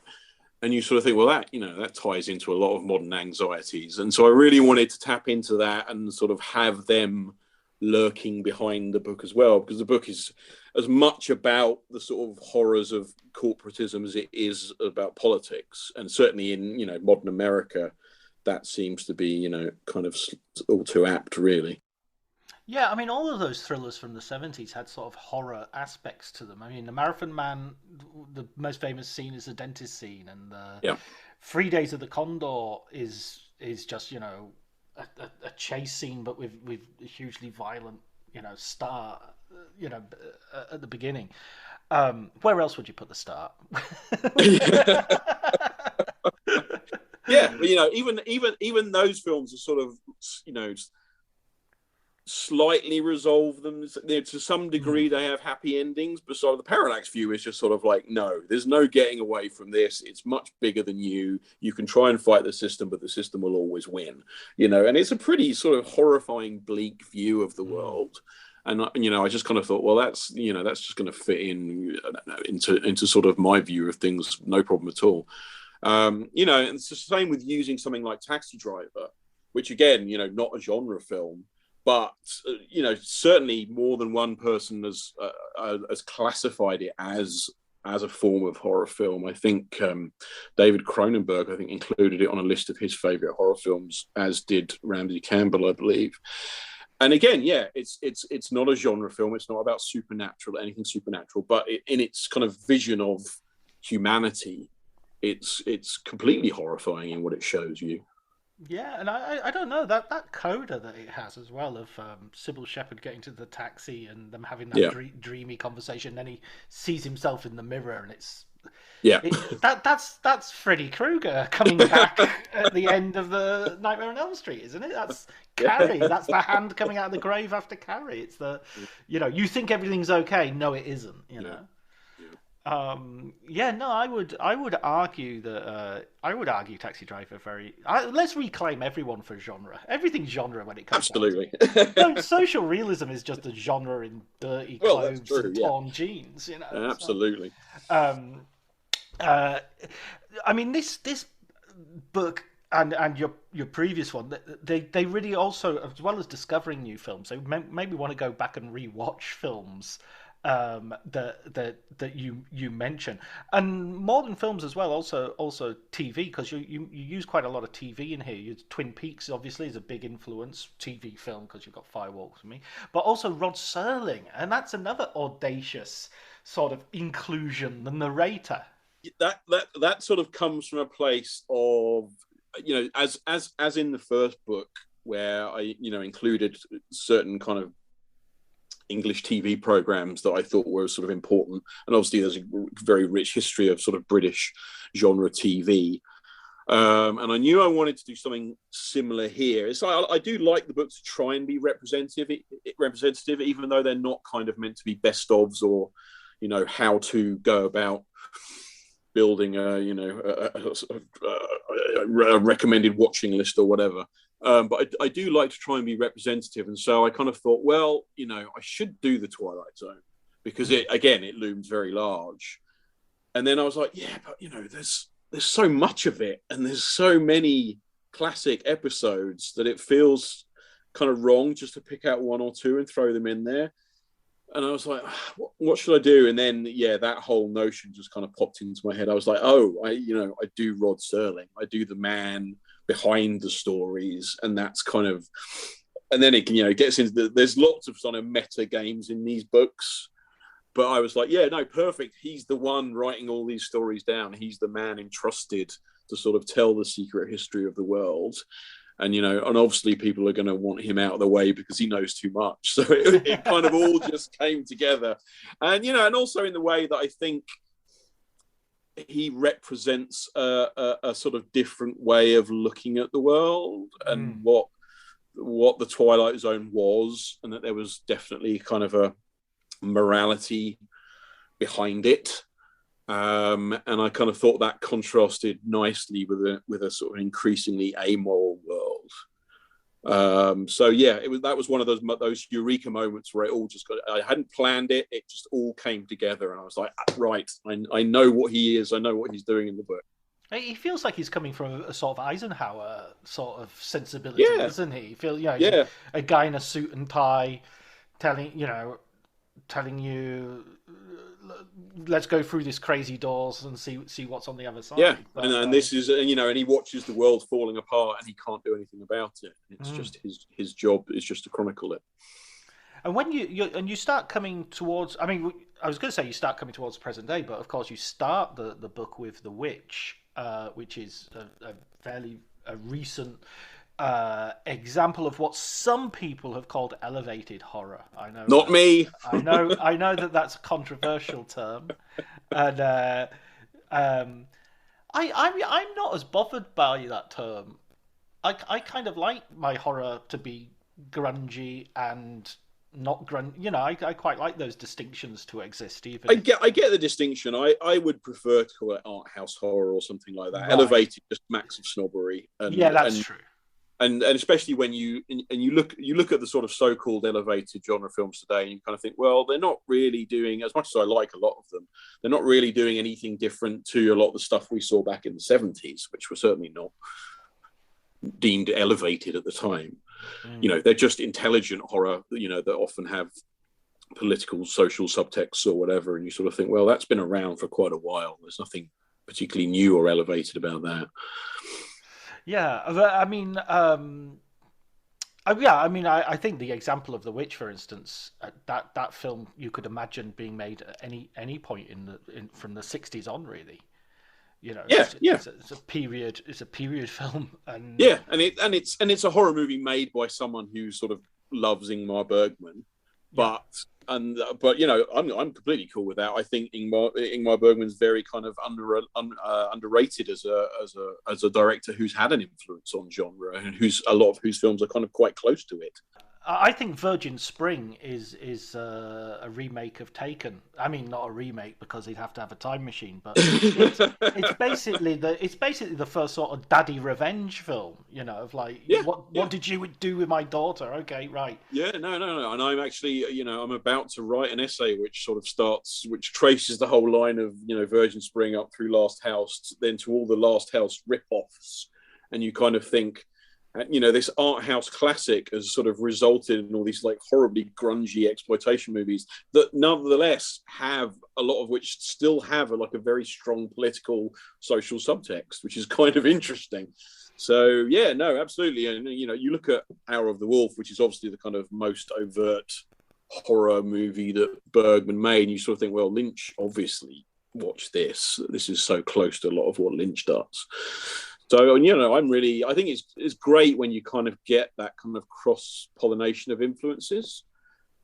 and you sort of think, well, that ties into a lot of modern anxieties. And so I really wanted to tap into that and sort of have them lurking behind the book as well, because the book is as much about the sort of horrors of corporatism as it is about politics. And certainly in modern America, that seems to be kind of all too apt, really. Yeah, I mean, all of those thrillers from the 70s had sort of horror aspects to them. I mean, The Marathon Man, the most famous scene is the dentist scene, and 3 Days of the Condor is just a chase scene, but with a hugely violent start at the beginning. Where else would you put the start? Yeah, but, even those films are sort of slightly resolve them to some degree. They have happy endings, but sort of the Parallax View is just sort of like, no, there's no getting away from this. It's much bigger than you. You can try and fight the system, but the system will always win. And it's a pretty sort of horrifying, bleak view of the world. And I just kind of thought, well, that's just going to fit into sort of my view of things, no problem at all. And it's the same with using something like Taxi Driver, which again, not a genre film, but certainly more than one person has classified it as a form of horror film. I think David Cronenberg, included it on a list of his favorite horror films, as did Ramsey Campbell, I believe. And again, it's not a genre film. It's not about anything supernatural, but in its kind of vision of humanity, it's completely horrifying in what it shows you. Yeah, and I don't know, that coda that it has as well of Sybil Shepherd getting to the taxi and them having that dreamy conversation. Then he sees himself in the mirror, and that's Freddy Krueger coming back at the end of the Nightmare on Elm Street, isn't it? That's Carrie. That's the hand coming out of the grave after Carrie. It's the you think everything's okay. No, it isn't. I would argue that Taxi Driver let's reclaim everyone for genre. Everything's genre when it comes. Absolutely. Social realism is just a genre in dirty clothes and torn jeans. Absolutely. So, this book and your previous one, they really also, as well as discovering new films, they maybe want to go back and rewatch films that you mention, and modern films as well, also TV, because you use quite a lot of TV in here. Twin Peaks obviously is a big influence, TV film, because you've got Firewalks with Me, but also Rod Serling, and that's another audacious sort of inclusion, the narrator. That sort of comes from a place of, as in the first book, where I included certain kind of English TV programs that I thought were sort of important, and obviously there's a very rich history of sort of British genre TV, and I knew I wanted to do something similar here. So I do like the books to try and be representative, even though they're not kind of meant to be best ofs or how to go about building a recommended watching list or whatever. But I do like to try and be representative, and so I kind of thought, well, I should do the Twilight Zone, because it looms very large. And then I was like, but there's so much of it, and there's so many classic episodes that it feels kind of wrong just to pick out one or two and throw them in there. And I was like, what should I do? And then, that whole notion just kind of popped into my head. I was like, I do Rod Serling. I do the man behind the stories. And that's kind of, and then it gets into there's lots of sort of meta games in these books. But I was like, perfect. He's the one writing all these stories down. He's the man entrusted to sort of tell the secret history of the world. And, and obviously people are going to want him out of the way because he knows too much. So it kind of all just came together. And, and also in the way that I think he represents a sort of different way of looking at the world and what the Twilight Zone was, and that there was definitely kind of a morality behind it. And I kind of thought that contrasted nicely with a sort of increasingly amoral world. That was one of those eureka moments where it all just I hadn't planned it. It just all came together, and I was like, right, I know what he is. I know what he's doing in the book. He feels like he's coming from a sort of Eisenhower sort of sensibility, doesn't he? A guy in a suit and tie telling you, let's go through this crazy doors and see what's on the other side. And this is and he watches the world falling apart and he can't do anything about it. It's just his job is just to chronicle it. And when you start coming towards, I was going to say you start coming towards the present day, but of course you start the book with The Witch, which is a fairly recent example of what some people have called elevated horror. I know. Not me. I know that's a controversial term, and I'm not as bothered by that term. I kind of like my horror to be grungy and not grunge. I quite like those distinctions to exist. Even I get the distinction. I would prefer to call it art house horror or something like that. Right. Elevated just smacks of snobbery. That's true. and especially when you look at the sort of so-called elevated genre films today, and you kind of think, well, they're not really doing, as much as I like a lot of them, they're not really doing anything different to a lot of the stuff we saw back in the 70s, which were certainly not deemed elevated at the time. They're just intelligent horror, that often have political, social subtexts or whatever, and you sort of think, well, that's been around for quite a while. There's nothing particularly new or elevated about that. Yeah, I think the example of The Witch, for instance, that film you could imagine being made at any point from the 60s on, really. It's a period film, and it's a horror movie made by someone who sort of loves Ingmar Bergman, but I'm completely cool with that. I think Ingmar Bergman's very kind of underrated as a director who's had an influence on genre, and a lot of whose films are kind of quite close to it. I think Virgin Spring is a remake of Taken. I mean, not a remake because he'd have to have a time machine, but it's basically the first sort of daddy revenge film. Of like, what did you do with my daughter? Okay, right. Yeah, no, and I'm actually, I'm about to write an essay which which traces the whole line of Virgin Spring up through Last House, then to all the Last House rip-offs, and you kind of think, this art house classic has sort of resulted in all these like horribly grungy exploitation movies that nonetheless have a lot of which still have a very strong political, social subtext, which is kind of interesting. So yeah, no, absolutely. And you look at Hour of the Wolf, which is obviously the kind of most overt horror movie that Bergman made, and you sort of think, well, Lynch obviously watched this. This is so close to a lot of what Lynch does. So, I think it's great when you kind of get that kind of cross-pollination of influences,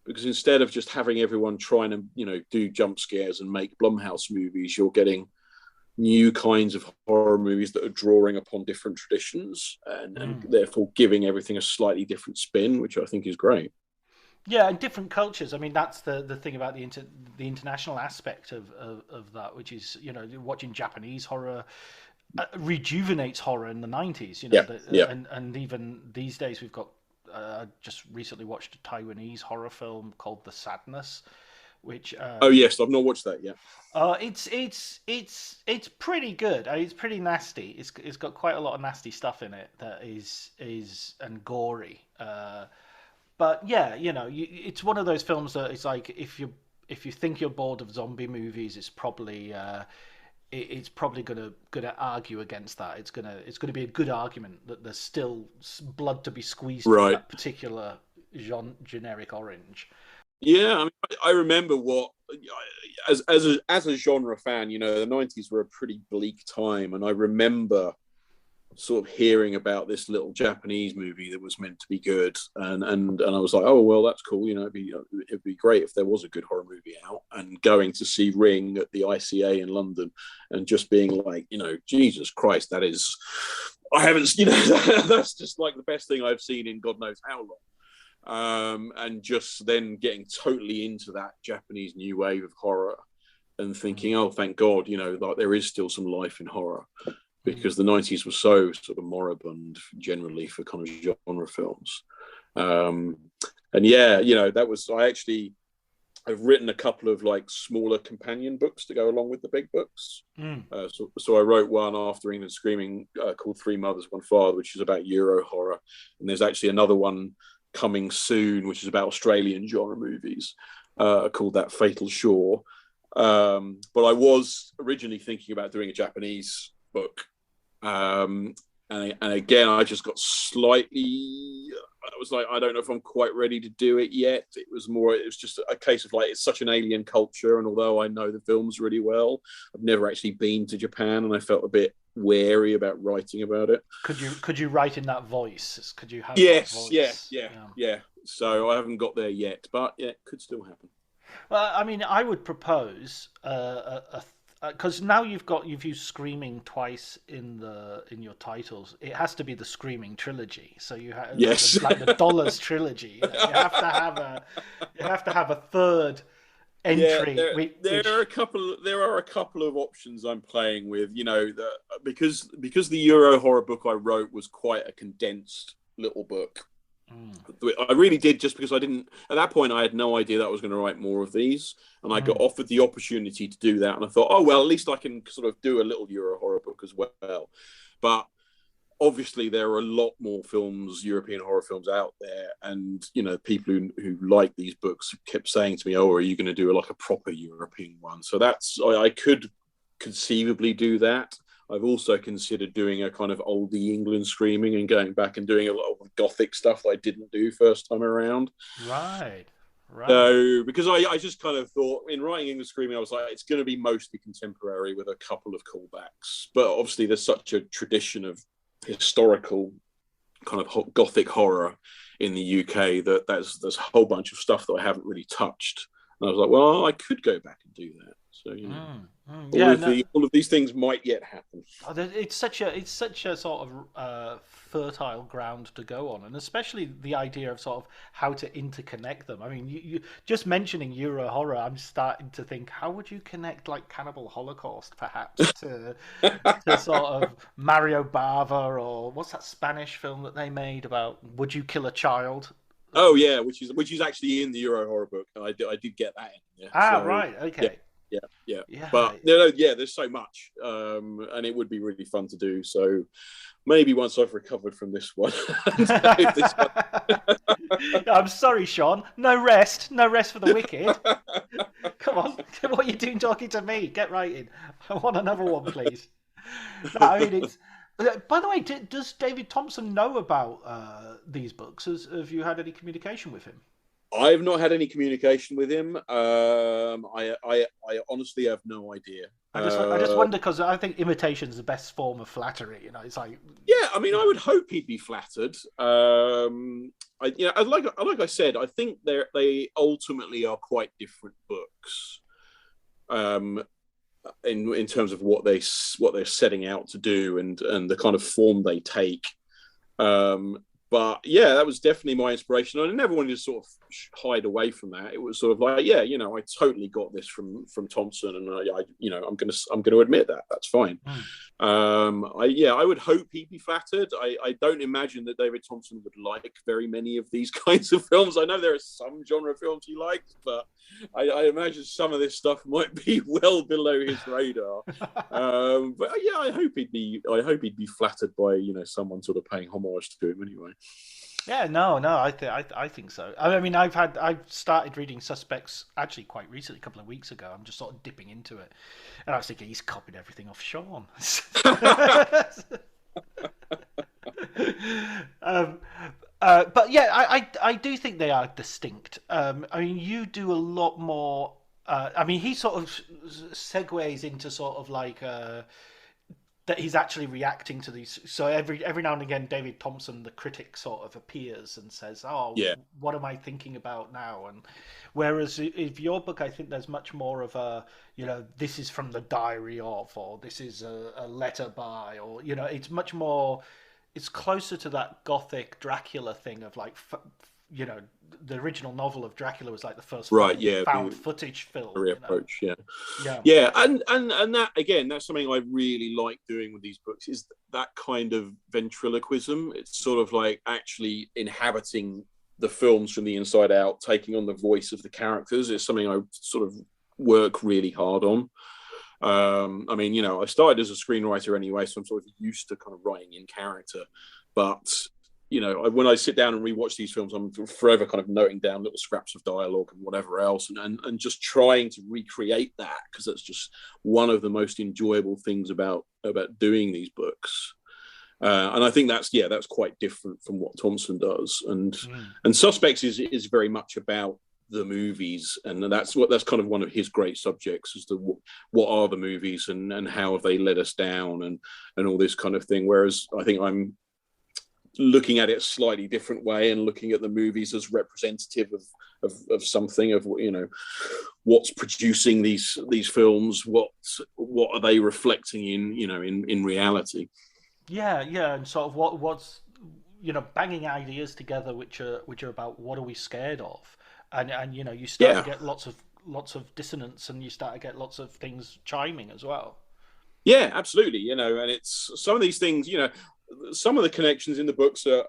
because instead of just having everyone trying to, do jump scares and make Blumhouse movies, you're getting new kinds of horror movies that are drawing upon different traditions and therefore giving everything a slightly different spin, which I think is great. Yeah, and different cultures. I mean, that's the thing about the international aspect of that, which is, watching Japanese horror rejuvenates horror in the 90s, and even these days we've got just recently watched a Taiwanese horror film called The Sadness, which oh yes, I've not watched that yet. It's pretty good. It's pretty nasty. It's got quite a lot of nasty stuff in it that is and gory. But yeah, it's one of those films that it's like, if you think you're bored of zombie movies, it's probably gonna argue against that. It's gonna be a good argument that there's still blood to be squeezed from that particular generic orange. Yeah, I mean, I remember as a genre fan, the 90s were a pretty bleak time, and I remember sort of hearing about this little Japanese movie that was meant to be good, and I was like, oh well, that's cool. It'd be great if there was a good horror movie out. And going to see Ring at the ICA in London, and just being like, Jesus Christ, that is, I haven't, that's just like the best thing I've seen in God knows how long. And just then getting totally into that Japanese new wave of horror, and thinking, oh, thank God, like there is still some life in horror. Because the 90s was so sort of moribund generally for kind of genre films. And yeah, that was, I've written a couple of like smaller companion books to go along with the big books. So I wrote one after England Screaming called Three Mothers, One Father, which is about Euro horror. And there's actually another one coming soon, which is about Australian genre movies called That Fatal Shore. But I was originally thinking about doing a Japanese book. And again, I just got slightly, I was like, I don't know if I'm quite ready to do it yet. It was just a case of like, it's such an alien culture. And although I know the films really well, I've never actually been to Japan, and I felt a bit wary about writing about it. Could you write in that voice? Could you have that voice? Yeah. So I haven't got there yet, but yeah, it could still happen. Well, I mean, I would propose because now you've used screaming twice in your titles. It has to be the Screaming trilogy. So you have like the Dollars trilogy. You have to have a third entry. There are a couple of options I'm playing with. Because the Euro horror book I wrote was quite a condensed little book. I really did, just because I didn't, at that point, I had no idea that I was going to write more of these. And I got offered the opportunity to do that. And I thought, oh, well, at least I can sort of do a little Euro horror book as well. But obviously there are a lot more films, European horror films out there. And, you know, people who like these books kept saying to me, oh, are you going to do like a proper European one? So I could conceivably do that. I've also considered doing a kind of oldie England screaming and going back and doing a lot of gothic stuff that I didn't do first time around. Right. So, because I just kind of thought, in writing England screaming, I was like, it's going to be mostly contemporary with a couple of callbacks. But obviously there's such a tradition of historical kind of gothic horror in the UK that there's a whole bunch of stuff that I haven't really touched. And I was like, well, I could go back and do that. So, you know, all of these things might yet happen. It's such a sort of fertile ground to go on, and especially the idea of sort of how to interconnect them. I mean, you just mentioning Euro horror, I'm starting to think, how would you connect like Cannibal Holocaust, perhaps, to sort of Mario Bava, or what's that Spanish film that they made about Would You Kill a Child? Oh yeah, which is actually in the Euro horror book. I did get that in. Yeah. Right, okay. Yeah. But there's so much, and it would be really fun to do. So maybe once I've recovered from this one. I'm sorry, Sean. No rest for the wicked. Come on, what are you doing talking to me? Get right in. I want another one, please. No, I mean, it's. By the way, does David Thompson know about these books? Have you had any communication with him? I've not had any communication with him. I honestly have no idea. I just wonder, because I think imitation is the best form of flattery. You know, it's like, yeah. I mean, I would hope he'd be flattered. Like I said, I think they ultimately are quite different books. In terms of what they're setting out to do and the kind of form they take. But yeah, that was definitely my inspiration. I never wanted to sort of hide away from that. It was sort of like, yeah, you know, I totally got this from Thompson, and I'm going to admit that. That's fine. I would hope he'd be flattered. I don't imagine that David Thompson would like very many of these kinds of films. I know there are some genre films he likes, but I imagine some of this stuff might be well below his radar. But yeah, I hope he'd be flattered by, you know, someone sort of paying homage to him anyway. Yeah, no, I think so. I mean, I've started reading Suspects actually quite recently, a couple of weeks ago. I'm just sort of dipping into it, and I was thinking he's copied everything off Sean. But yeah, I do think they are distinct. I mean, you do a lot more. I mean, he sort of segues into sort of like that he's actually reacting to these. So every now and again, David Thompson, the critic, sort of appears and says, "Oh, yeah, what am I thinking about now?" And whereas if your book, I think there's much more of a, you know, this is from the diary of, or this is a letter by, or, you know, it's much more. It's closer to that gothic Dracula thing of like, you know, the original novel of Dracula was like the first found footage film. Approach, yeah. And that, again, that's something I really like doing with these books, is that kind of ventriloquism. It's sort of like actually inhabiting the films from the inside out, taking on the voice of the characters. It's something I sort of work really hard on. I mean, you know, I started as a screenwriter anyway, so I'm sort of used to kind of writing in character. But, you know, when I sit down and rewatch these films, I'm forever kind of noting down little scraps of dialogue and whatever else, and just trying to recreate that, because that's just one of the most enjoyable things about doing these books. And I think that's quite different from what Thompson does. And Suspects is very much about the movies, and that's kind of one of his great subjects, as to what are the movies and how have they let us down and all this kind of thing. Whereas I think I'm looking at it a slightly different way and looking at the movies as representative of something, of, you know, what's producing these films, what are they reflecting in, you know, in reality. Yeah, and sort of what's, you know, banging ideas together which are about what are we scared of. And you know, you start to get lots of dissonance, and you start to get lots of things chiming as well. Yeah, absolutely. You know, and it's some of these things, you know, some of the connections in the books are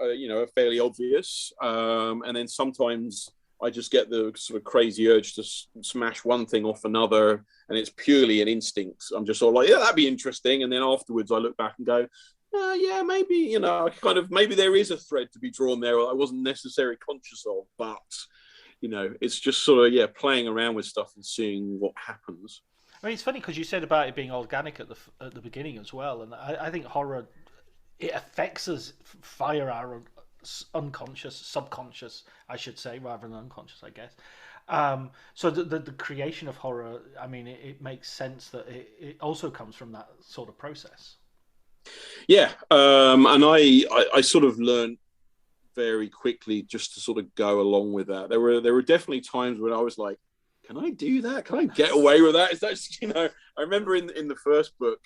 fairly obvious, and then sometimes I just get the sort of crazy urge to smash one thing off another, and it's purely an instinct. I'm just sort of like, yeah, that'd be interesting, and then afterwards I look back and go, yeah, maybe maybe there is a thread to be drawn there I wasn't necessarily conscious of, but it's just sort of playing around with stuff and seeing what happens. I mean, it's funny because you said about it being organic at the beginning as well, and I think horror, it affects us via our unconscious, subconscious, I should say, rather than unconscious, I guess. So the creation of horror, I mean, it makes sense that it also comes from that sort of process. Yeah, and I sort of learned very quickly just to sort of go along with that. There were definitely times when I was like, can I do that? Can I get away with that? Is that, I remember in the first book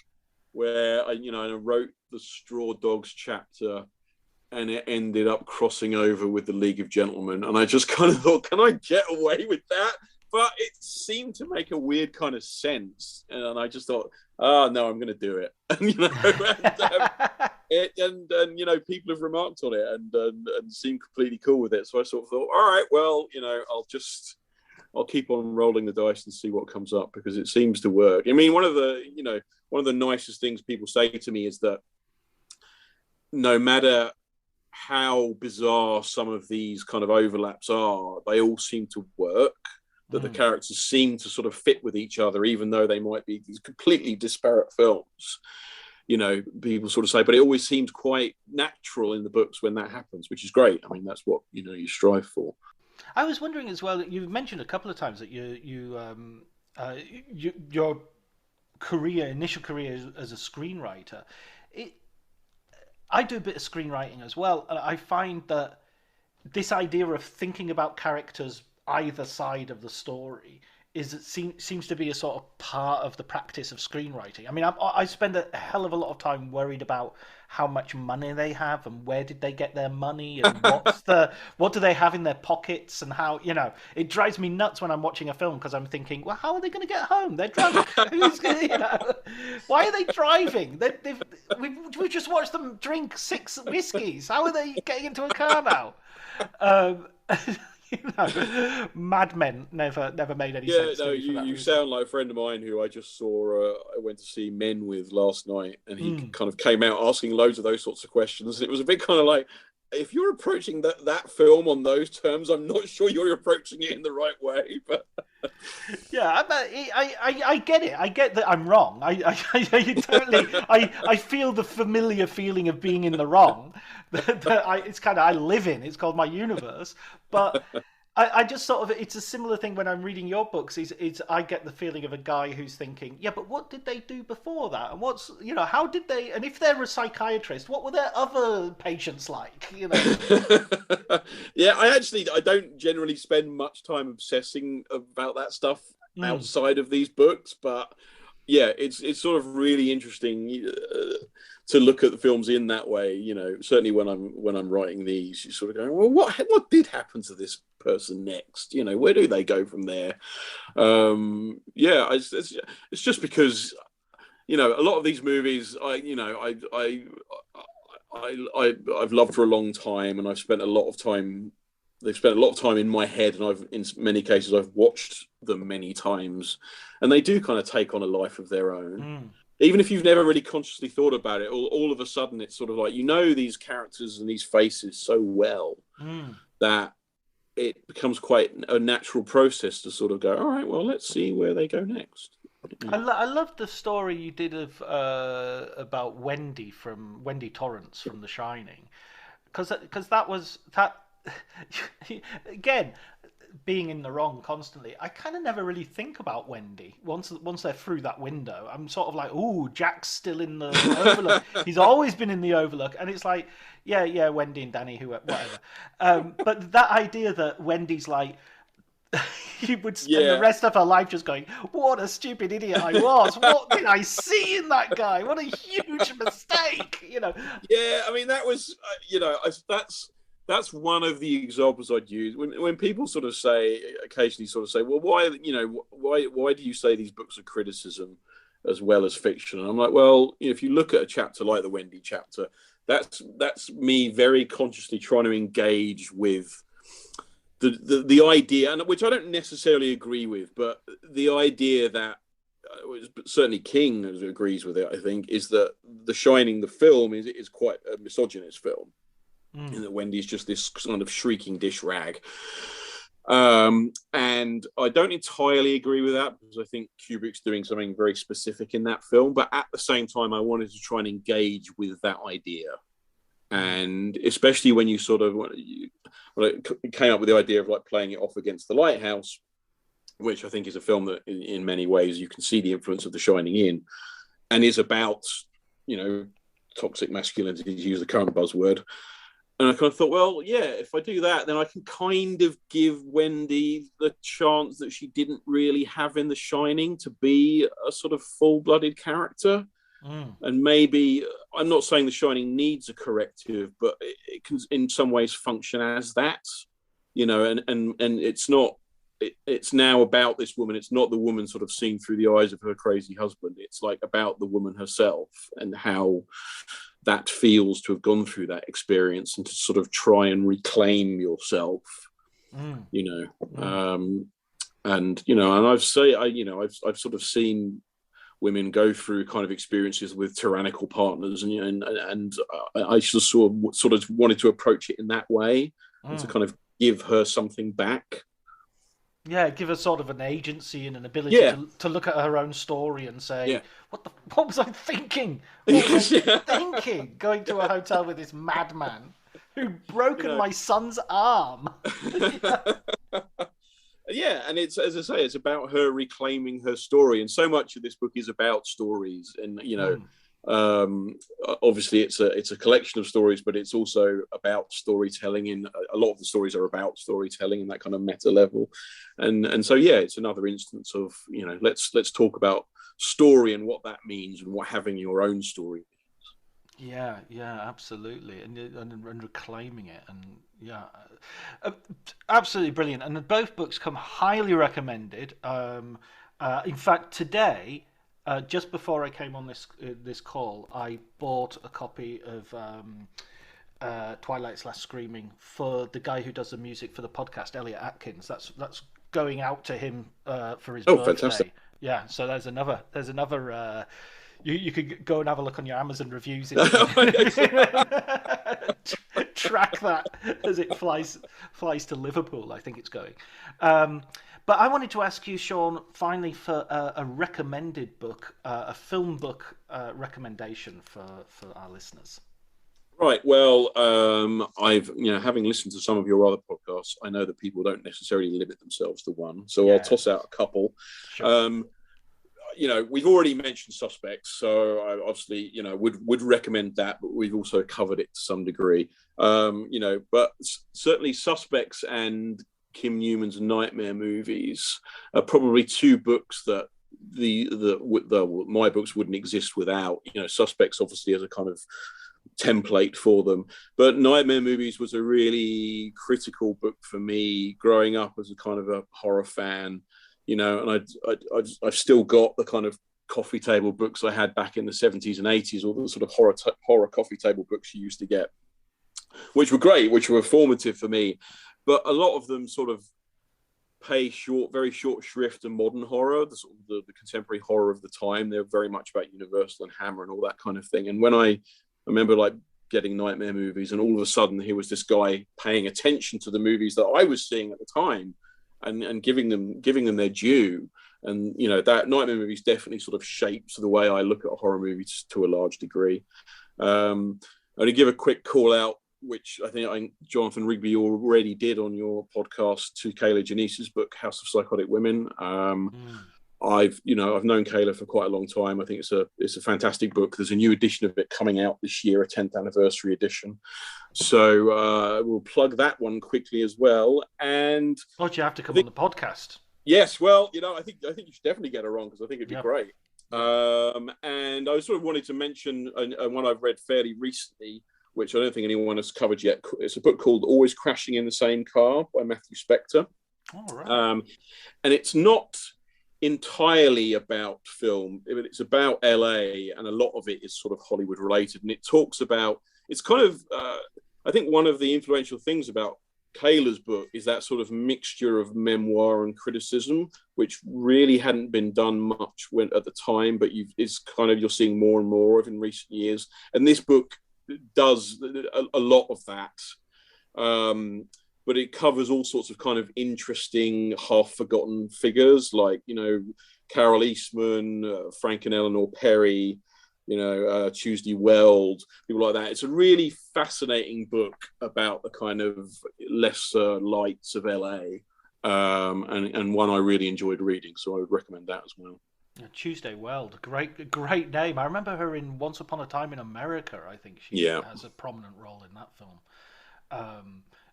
where I wrote the Straw Dogs chapter, and it ended up crossing over with the League of Gentlemen, and I just kind of thought, can I get away with that? But it seemed to make a weird kind of sense, and I just thought, no, I'm going to do it. And people have remarked on it and seemed completely cool with it. So I sort of thought, all right, well, I'll keep on rolling the dice and see what comes up, because it seems to work. I mean, one of the nicest things people say to me is that no matter how bizarre some of these kind of overlaps are, they all seem to work, that the characters seem to sort of fit with each other, even though they might be these completely disparate films. People sort of say, but it always seems quite natural in the books when that happens, which is great. I mean, that's what, you strive for. I was wondering as well, you've mentioned a couple of times that your initial career as a screenwriter, I do a bit of screenwriting as well, and I find that this idea of thinking about characters either side of the story seems to be a sort of part of the practice of screenwriting. I mean, I spend a hell of a lot of time worried about how much money they have and where did they get their money and what do they have in their pockets, and how, it drives me nuts when I'm watching a film because I'm thinking, well, how are they going to get home? They're drunk. Why are they driving? We just watched them drink 6 whiskeys. How are they getting into a car now? Mad Men never made any sense. You sound like a friend of mine who I just saw. I went to see Men with last night, and he kind of came out asking loads of those sorts of questions. And it was a bit kind of like, if you're approaching that film on those terms, I'm not sure you're approaching it in the right way. But yeah, I get it. I get that I'm wrong. I totally. I feel the familiar feeling of being in the wrong. It's kind of, I live in. It's called my universe. But I just sort of, it's a similar thing when I'm reading your books. I get the feeling of a guy who's thinking, yeah, but what did they do before that? And how did they? And if they're a psychiatrist, what were their other patients like? Yeah, I don't generally spend much time obsessing about that stuff outside of these books, but yeah, it's sort of really interesting to look at the films in that way. Certainly when I'm writing these, you sort of go, well, what did happen to this person next? Where do they go from there? It's just because a lot of these movies I've loved for a long time, and I've spent a lot of time. They've spent a lot of time in my head, and in many cases I've watched them many times, and they do kind of take on a life of their own. Even if you've never really consciously thought about it, all of a sudden it's sort of like, these characters and these faces so well that it becomes quite a natural process to sort of go, all right, well, let's see where they go next. I love the story you did about Wendy Torrance from The Shining, because that again, being in the wrong constantly, I kind of never really think about Wendy once they're through that window. I'm sort of like, ooh, Jack's still in the Overlook. He's always been in the Overlook, and it's like, yeah, Wendy and Danny, whatever. But that idea that Wendy's like, you would spend the rest of her life just going, what a stupid idiot I was. What did I see in that guy? What a huge mistake, Yeah, I mean, that was, that's one of the examples I'd use when people occasionally say, well, why do you say these books are criticism as well as fiction? And I'm like, well, if you look at a chapter like the Wendy chapter, that's me very consciously trying to engage with the idea, and which I don't necessarily agree with, but the idea that certainly King agrees with it, I think, is that The Shining, the film, is quite a misogynist film, and that Wendy's just this kind of shrieking dish rag. And I don't entirely agree with that, because I think Kubrick's doing something very specific in that film. But at the same time, I wanted to try and engage with that idea. And especially when you it came up with the idea of like playing it off against The Lighthouse, which I think is a film that in many ways you can see the influence of The Shining in, and is about, toxic masculinity, to use the current buzzword. And I kind of thought, well, yeah, if I do that, then I can kind of give Wendy the chance that she didn't really have in The Shining to be a sort of full-blooded character. And maybe, I'm not saying The Shining needs a corrective, but it can in some ways function as that, and it's not, it's now about this woman. It's not the woman sort of seen through the eyes of her crazy husband. It's like about the woman herself and how that feels to have gone through that experience and to sort of try and reclaim yourself, and I've sort of seen women go through kind of experiences with tyrannical partners, and I just sort of wanted to approach it in that way, and to kind of give her something back. Yeah, give her sort of an agency and an ability to look at her own story and say, what was I thinking? What was I thinking? Going to a hotel with this madman who'd broken my son's arm. Yeah, and it's, as I say, it's about her reclaiming her story, and so much of this book is about stories, and obviously it's a collection of stories, but it's also about storytelling. And a lot of the stories are about storytelling and that kind of meta level, and so it's another instance of let's talk about story and what that means and what having your own story means. Yeah, absolutely, and reclaiming it, and absolutely brilliant. And both books come highly recommended. In fact, today, just before I came on this call, I bought a copy of Twilight's Last Screaming for the guy who does the music for the podcast, Elliot Atkins. That's going out to him for his birthday. Fantastic! Yeah, so there's another. You could go and have a look on your Amazon reviews. Track that as it flies to Liverpool, I think it's going. But I wanted to ask you, Sean, finally, for a recommended book, a film book recommendation for our listeners. Right. Well, I've having listened to some of your other podcasts, I know that people don't necessarily limit themselves to one, so I'll toss out a couple. Sure. We've already mentioned Suspects, so I obviously, would recommend that, but we've also covered it to some degree. But certainly Suspects and Kim Newman's Nightmare movies are probably two books that my books wouldn't exist without. Suspects obviously as a kind of template for them, but Nightmare movies was a really critical book for me growing up as a kind of a horror fan. And I've still got the kind of coffee table books I had back in the 70s and 80s, all the sort of horror coffee table books you used to get, which were great, which were formative for me. But a lot of them sort of pay very short shrift to modern horror, the contemporary horror of the time. They're very much about Universal and Hammer and all that kind of thing. And when I remember like getting Nightmare movies, and all of a sudden here was this guy paying attention to the movies that I was seeing at the time, and giving them their due. And that Nightmare movies definitely sort of shapes the way I look at horror movies to a large degree. I'm going to give a quick call out, which I think Jonathan Rigby already did on your podcast, to Kayla Janice's book House of Psychotic Women. I've known Kayla for quite a long time. I think it's a fantastic book. There's a new edition of it coming out this year, a 10th anniversary edition. So we'll plug that one quickly as well. And you have to come on the podcast. Yes, well, I think you should definitely get her on, because I think it'd be great. And I sort of wanted to mention one I've read fairly recently, which I don't think anyone has covered yet. It's a book called Always Crashing in the Same Car by Matthew Spector. All right. And it's not entirely about film, but it's about LA, and a lot of it is sort of Hollywood related. And it talks about it's kind of I think one of the influential things about Kayla's book is that sort of mixture of memoir and criticism, which really hadn't been done much at the time, but it's kind of you're seeing more and more of in recent years. And this book does a lot of that. But it covers all sorts of kind of interesting, half-forgotten figures like, Carol Eastman, Frank and Eleanor Perry, Tuesday Weld, people like that. It's a really fascinating book about the kind of lesser lights of LA, and one I really enjoyed reading, so I would recommend that as well. Tuesday Weld, great name. I remember her in Once Upon a Time in America. I think she has a prominent role in that film.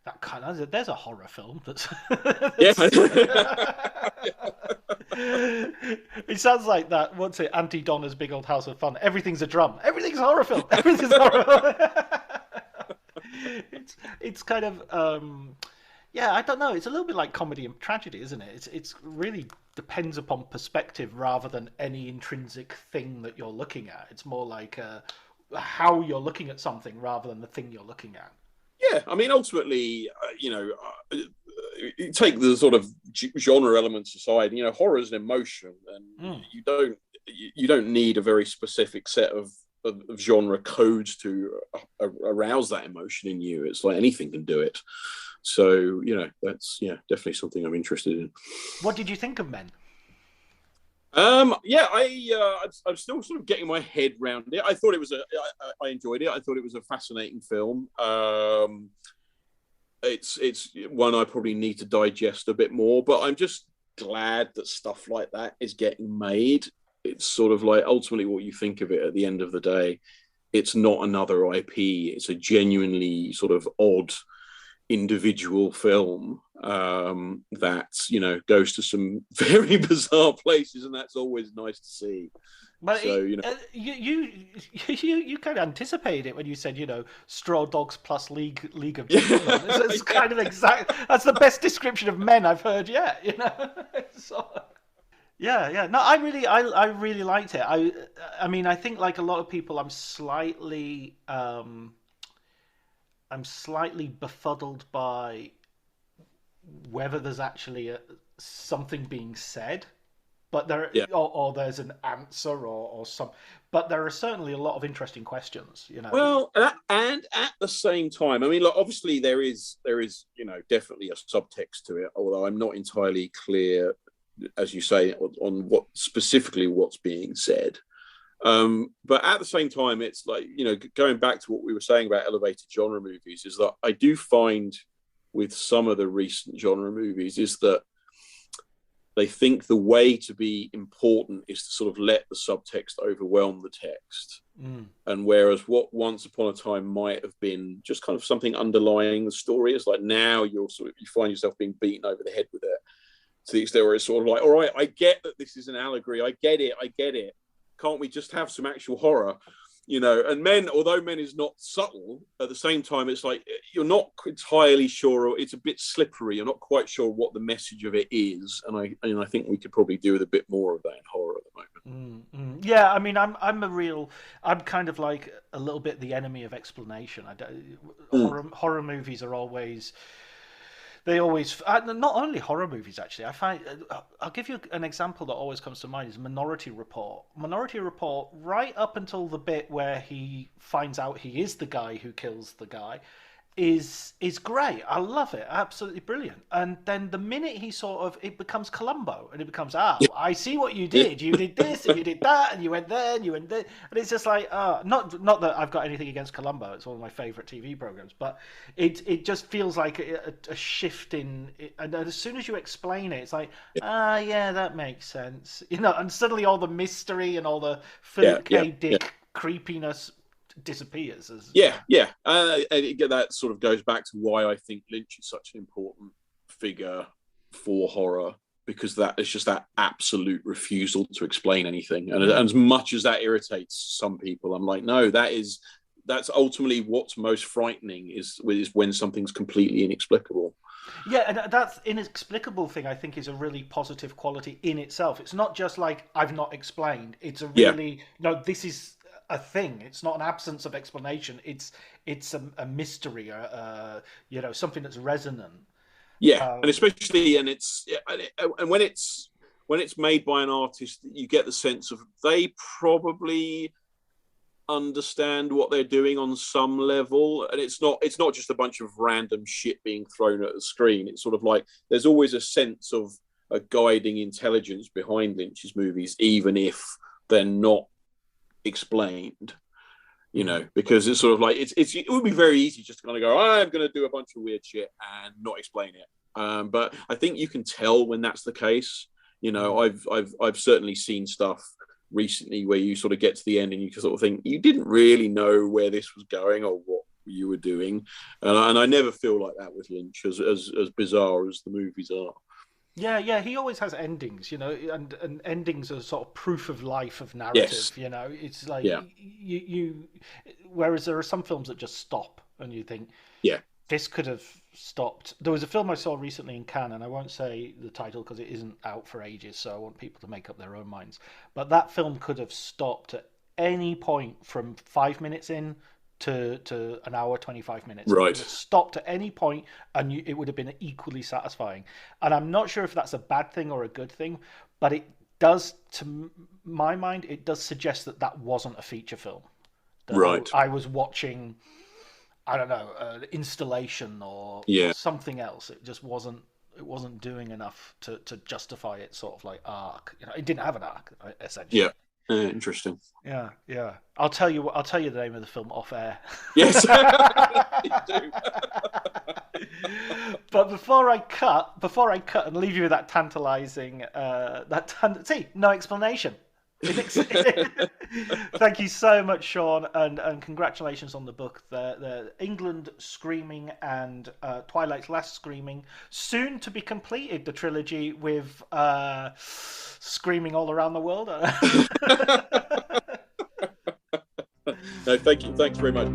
That kind of, there's a horror film that's it sounds like that. What's it? Auntie Donna's Big Old House of Fun. Everything's a drum. Everything's a horror film. Everything's a horror film. It's kind of I don't know. It's a little bit like comedy and tragedy, isn't it? It's really depends upon perspective rather than any intrinsic thing that you're looking at. It's more like how you're looking at something rather than the thing you're looking at. Yeah, I mean, ultimately, take the sort of genre elements aside. Horror is an emotion, and you don't need a very specific set of genre codes to arouse that emotion in you. It's like anything can do it. So that's definitely something I'm interested in. What did you think of Men? I'm still sort of getting my head around it. I thought it was I enjoyed it. I thought it was a fascinating film. It's one I probably need to digest a bit more, but I'm just glad that stuff like that is getting made. It's sort of like ultimately what you think of it at the end of the day. It's not another IP. It's a genuinely sort of odd individual film that goes to some very bizarre places, and that's always nice to see. But so you kind of anticipated it when you said Straw Dogs plus League of Gentlemen. It's kind of exact. That's the best description of Men I've heard yet. So, yeah. No, I really liked it. I mean, I think like a lot of people, I'm slightly befuddled by whether there's actually something being said, but or there's an answer or some. But there are certainly a lot of interesting questions, Well, and at the same time, I mean, like, obviously there is definitely a subtext to it, although I'm not entirely clear, as you say, on what's being said. But at the same time, it's like, going back to what we were saying about elevated genre movies, is that I do find with some of the recent genre movies is that they think the way to be important is to sort of let the subtext overwhelm the text. And whereas what Once Upon a Time might have been just kind of something underlying the story, is like now you find yourself being beaten over the head with it, to the extent where it's sort of like, all right, I get that this is an allegory. I get it. Can't we just have some actual horror? And Men, although Men is not subtle, at the same time, it's like you're not entirely sure, or it's a bit slippery. You're not quite sure what the message of it is. And I think we could probably do with a bit more of that in horror at the moment. Yeah, I mean, I'm kind of like a little bit the enemy of explanation. Horror movies are always. They always, not only horror movies, actually. I find, I'll give you an example that always comes to mind is Minority Report. Minority Report, right up until the bit where he finds out he is the guy who kills the guy, is great. I love it. Absolutely brilliant. And then the minute it becomes Columbo, and it becomes, I see what you did. You did this, and you did that, and you went there, and you went there. And it's just like, not that I've got anything against Columbo. It's one of my favourite TV programmes. But it just feels like a shift in... And as soon as you explain it, it's like, yeah, that makes sense. And suddenly all the mystery and all the Philip K. Dick creepiness disappears. And that sort of goes back to why I think Lynch is such an important figure for horror, because that is just that absolute refusal to explain anything. And as much as that irritates some people, I'm like, no, that's ultimately what's most frightening is when something's completely inexplicable. Yeah, and that inexplicable thing, I think, is a really positive quality in itself. It's not just like, I've not explained. It's a really, no, this is a thing. It's not an absence of explanation. It's a mystery, something that's resonant. Yeah, and especially, and when it's made by an artist, you get the sense of they probably understand what they're doing on some level, and it's not just a bunch of random shit being thrown at the screen. It's sort of like there's always a sense of a guiding intelligence behind Lynch's movies, even if they're not explained. Because it's sort of like it would be very easy just to kind of go, I'm going to do a bunch of weird shit and not explain it. But I think you can tell when that's the case. I've certainly seen stuff recently where you sort of get to the end and you sort of think you didn't really know where this was going or what you were doing. And I never feel like that with Lynch, as bizarre as the movies are. Yeah, he always has endings, and endings are sort of proof of life of narrative. Yes. It's like you. Whereas there are some films that just stop, and you think, this could have stopped. There was a film I saw recently in Cannes, and I won't say the title because it isn't out for ages, so I want people to make up their own minds. But that film could have stopped at any point from 5 minutes in to an hour 25 minutes. Right. It stopped at any point, and it would have been equally satisfying. And I'm not sure if that's a bad thing or a good thing, but it does, to my mind, it does suggest that wasn't a feature film. Right. I was watching, I don't know, installation or something else. It just wasn't doing enough to justify its sort of like arc. It didn't have an arc, essentially. Yeah. Interesting. Yeah. I'll tell you the name of the film off air. Yes. You do. But before I cut and leave you with that tantalizing, no explanation. Thank you so much, Sean, and congratulations on the book. The England Screaming and Twilight's Last Screaming, soon to be completed, the trilogy with screaming all around the world. No, thank you. Thanks very much.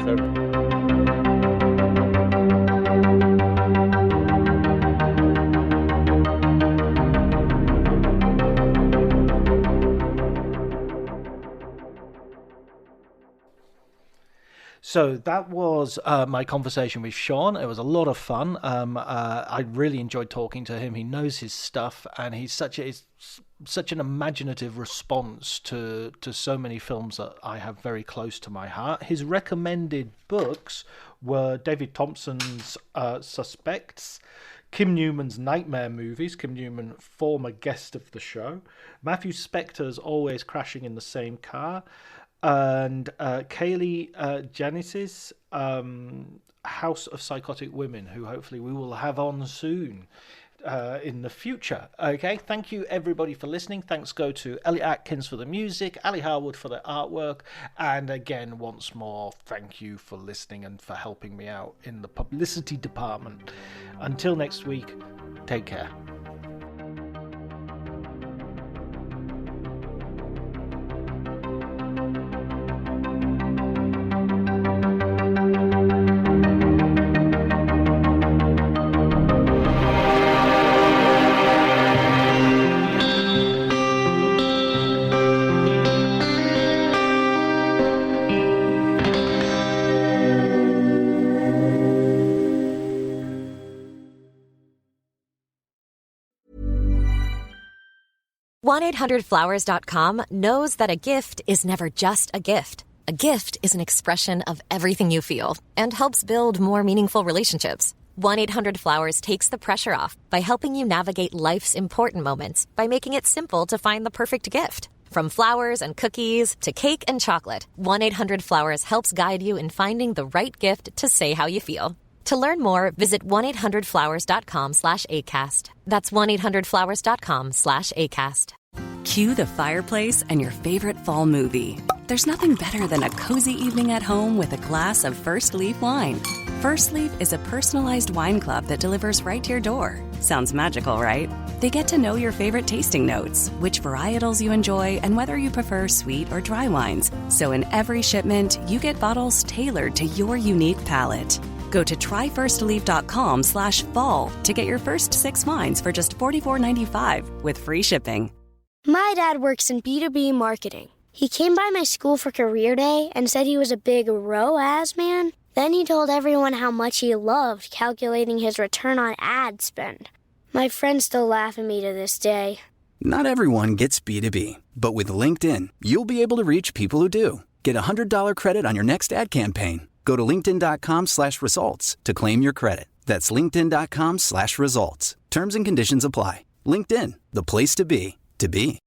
So that was my conversation with Sean. It was a lot of fun. I really enjoyed talking to him. He knows his stuff, and he's such an imaginative response to so many films that I have very close to my heart. His recommended books were David Thompson's Suspects, Kim Newman's Nightmare Movies, Kim Newman, former guest of the show, Matthew Spector's Always Crashing in the Same Car, and Kaylee Janice's House of Psychotic Women, who hopefully we will have on soon in the future. Okay, thank you everybody for listening. Thanks go to Elliot Atkins for the music, Ali Harwood for the artwork, and again, once more, thank you for listening and for helping me out in the publicity department. Until next week, take care. $1-800-Flowers.com knows that a gift is never just a gift. A gift is an expression of everything you feel and helps build more meaningful relationships. 1-800-Flowers takes the pressure off by helping you navigate life's important moments by making it simple to find the perfect gift. From flowers and cookies to cake and chocolate, 1-800-Flowers helps guide you in finding the right gift to say how you feel. To learn more, visit 1-800-Flowers.com/ACAST. That's 1-800-Flowers.com/ACAST. Cue the fireplace and your favorite fall movie. There's nothing better than a cozy evening at home with a glass of First Leaf wine. First Leaf is a personalized wine club that delivers right to your door. Sounds magical, right? They get to know your favorite tasting notes, which varietals you enjoy, and whether you prefer sweet or dry wines. So in every shipment, you get bottles tailored to your unique palate. Go to tryfirstleaf.com/fall to get your first 6 wines for just $44.95 with free shipping. My dad works in B2B marketing. He came by my school for career day and said he was a big ROAS man. Then he told everyone how much he loved calculating his return on ad spend. My friends still laugh at me to this day. Not everyone gets B2B, but with LinkedIn, you'll be able to reach people who do. Get a $100 credit on your next ad campaign. Go to linkedin.com/results to claim your credit. That's linkedin.com/results. Terms and conditions apply. LinkedIn, the place to be, to be.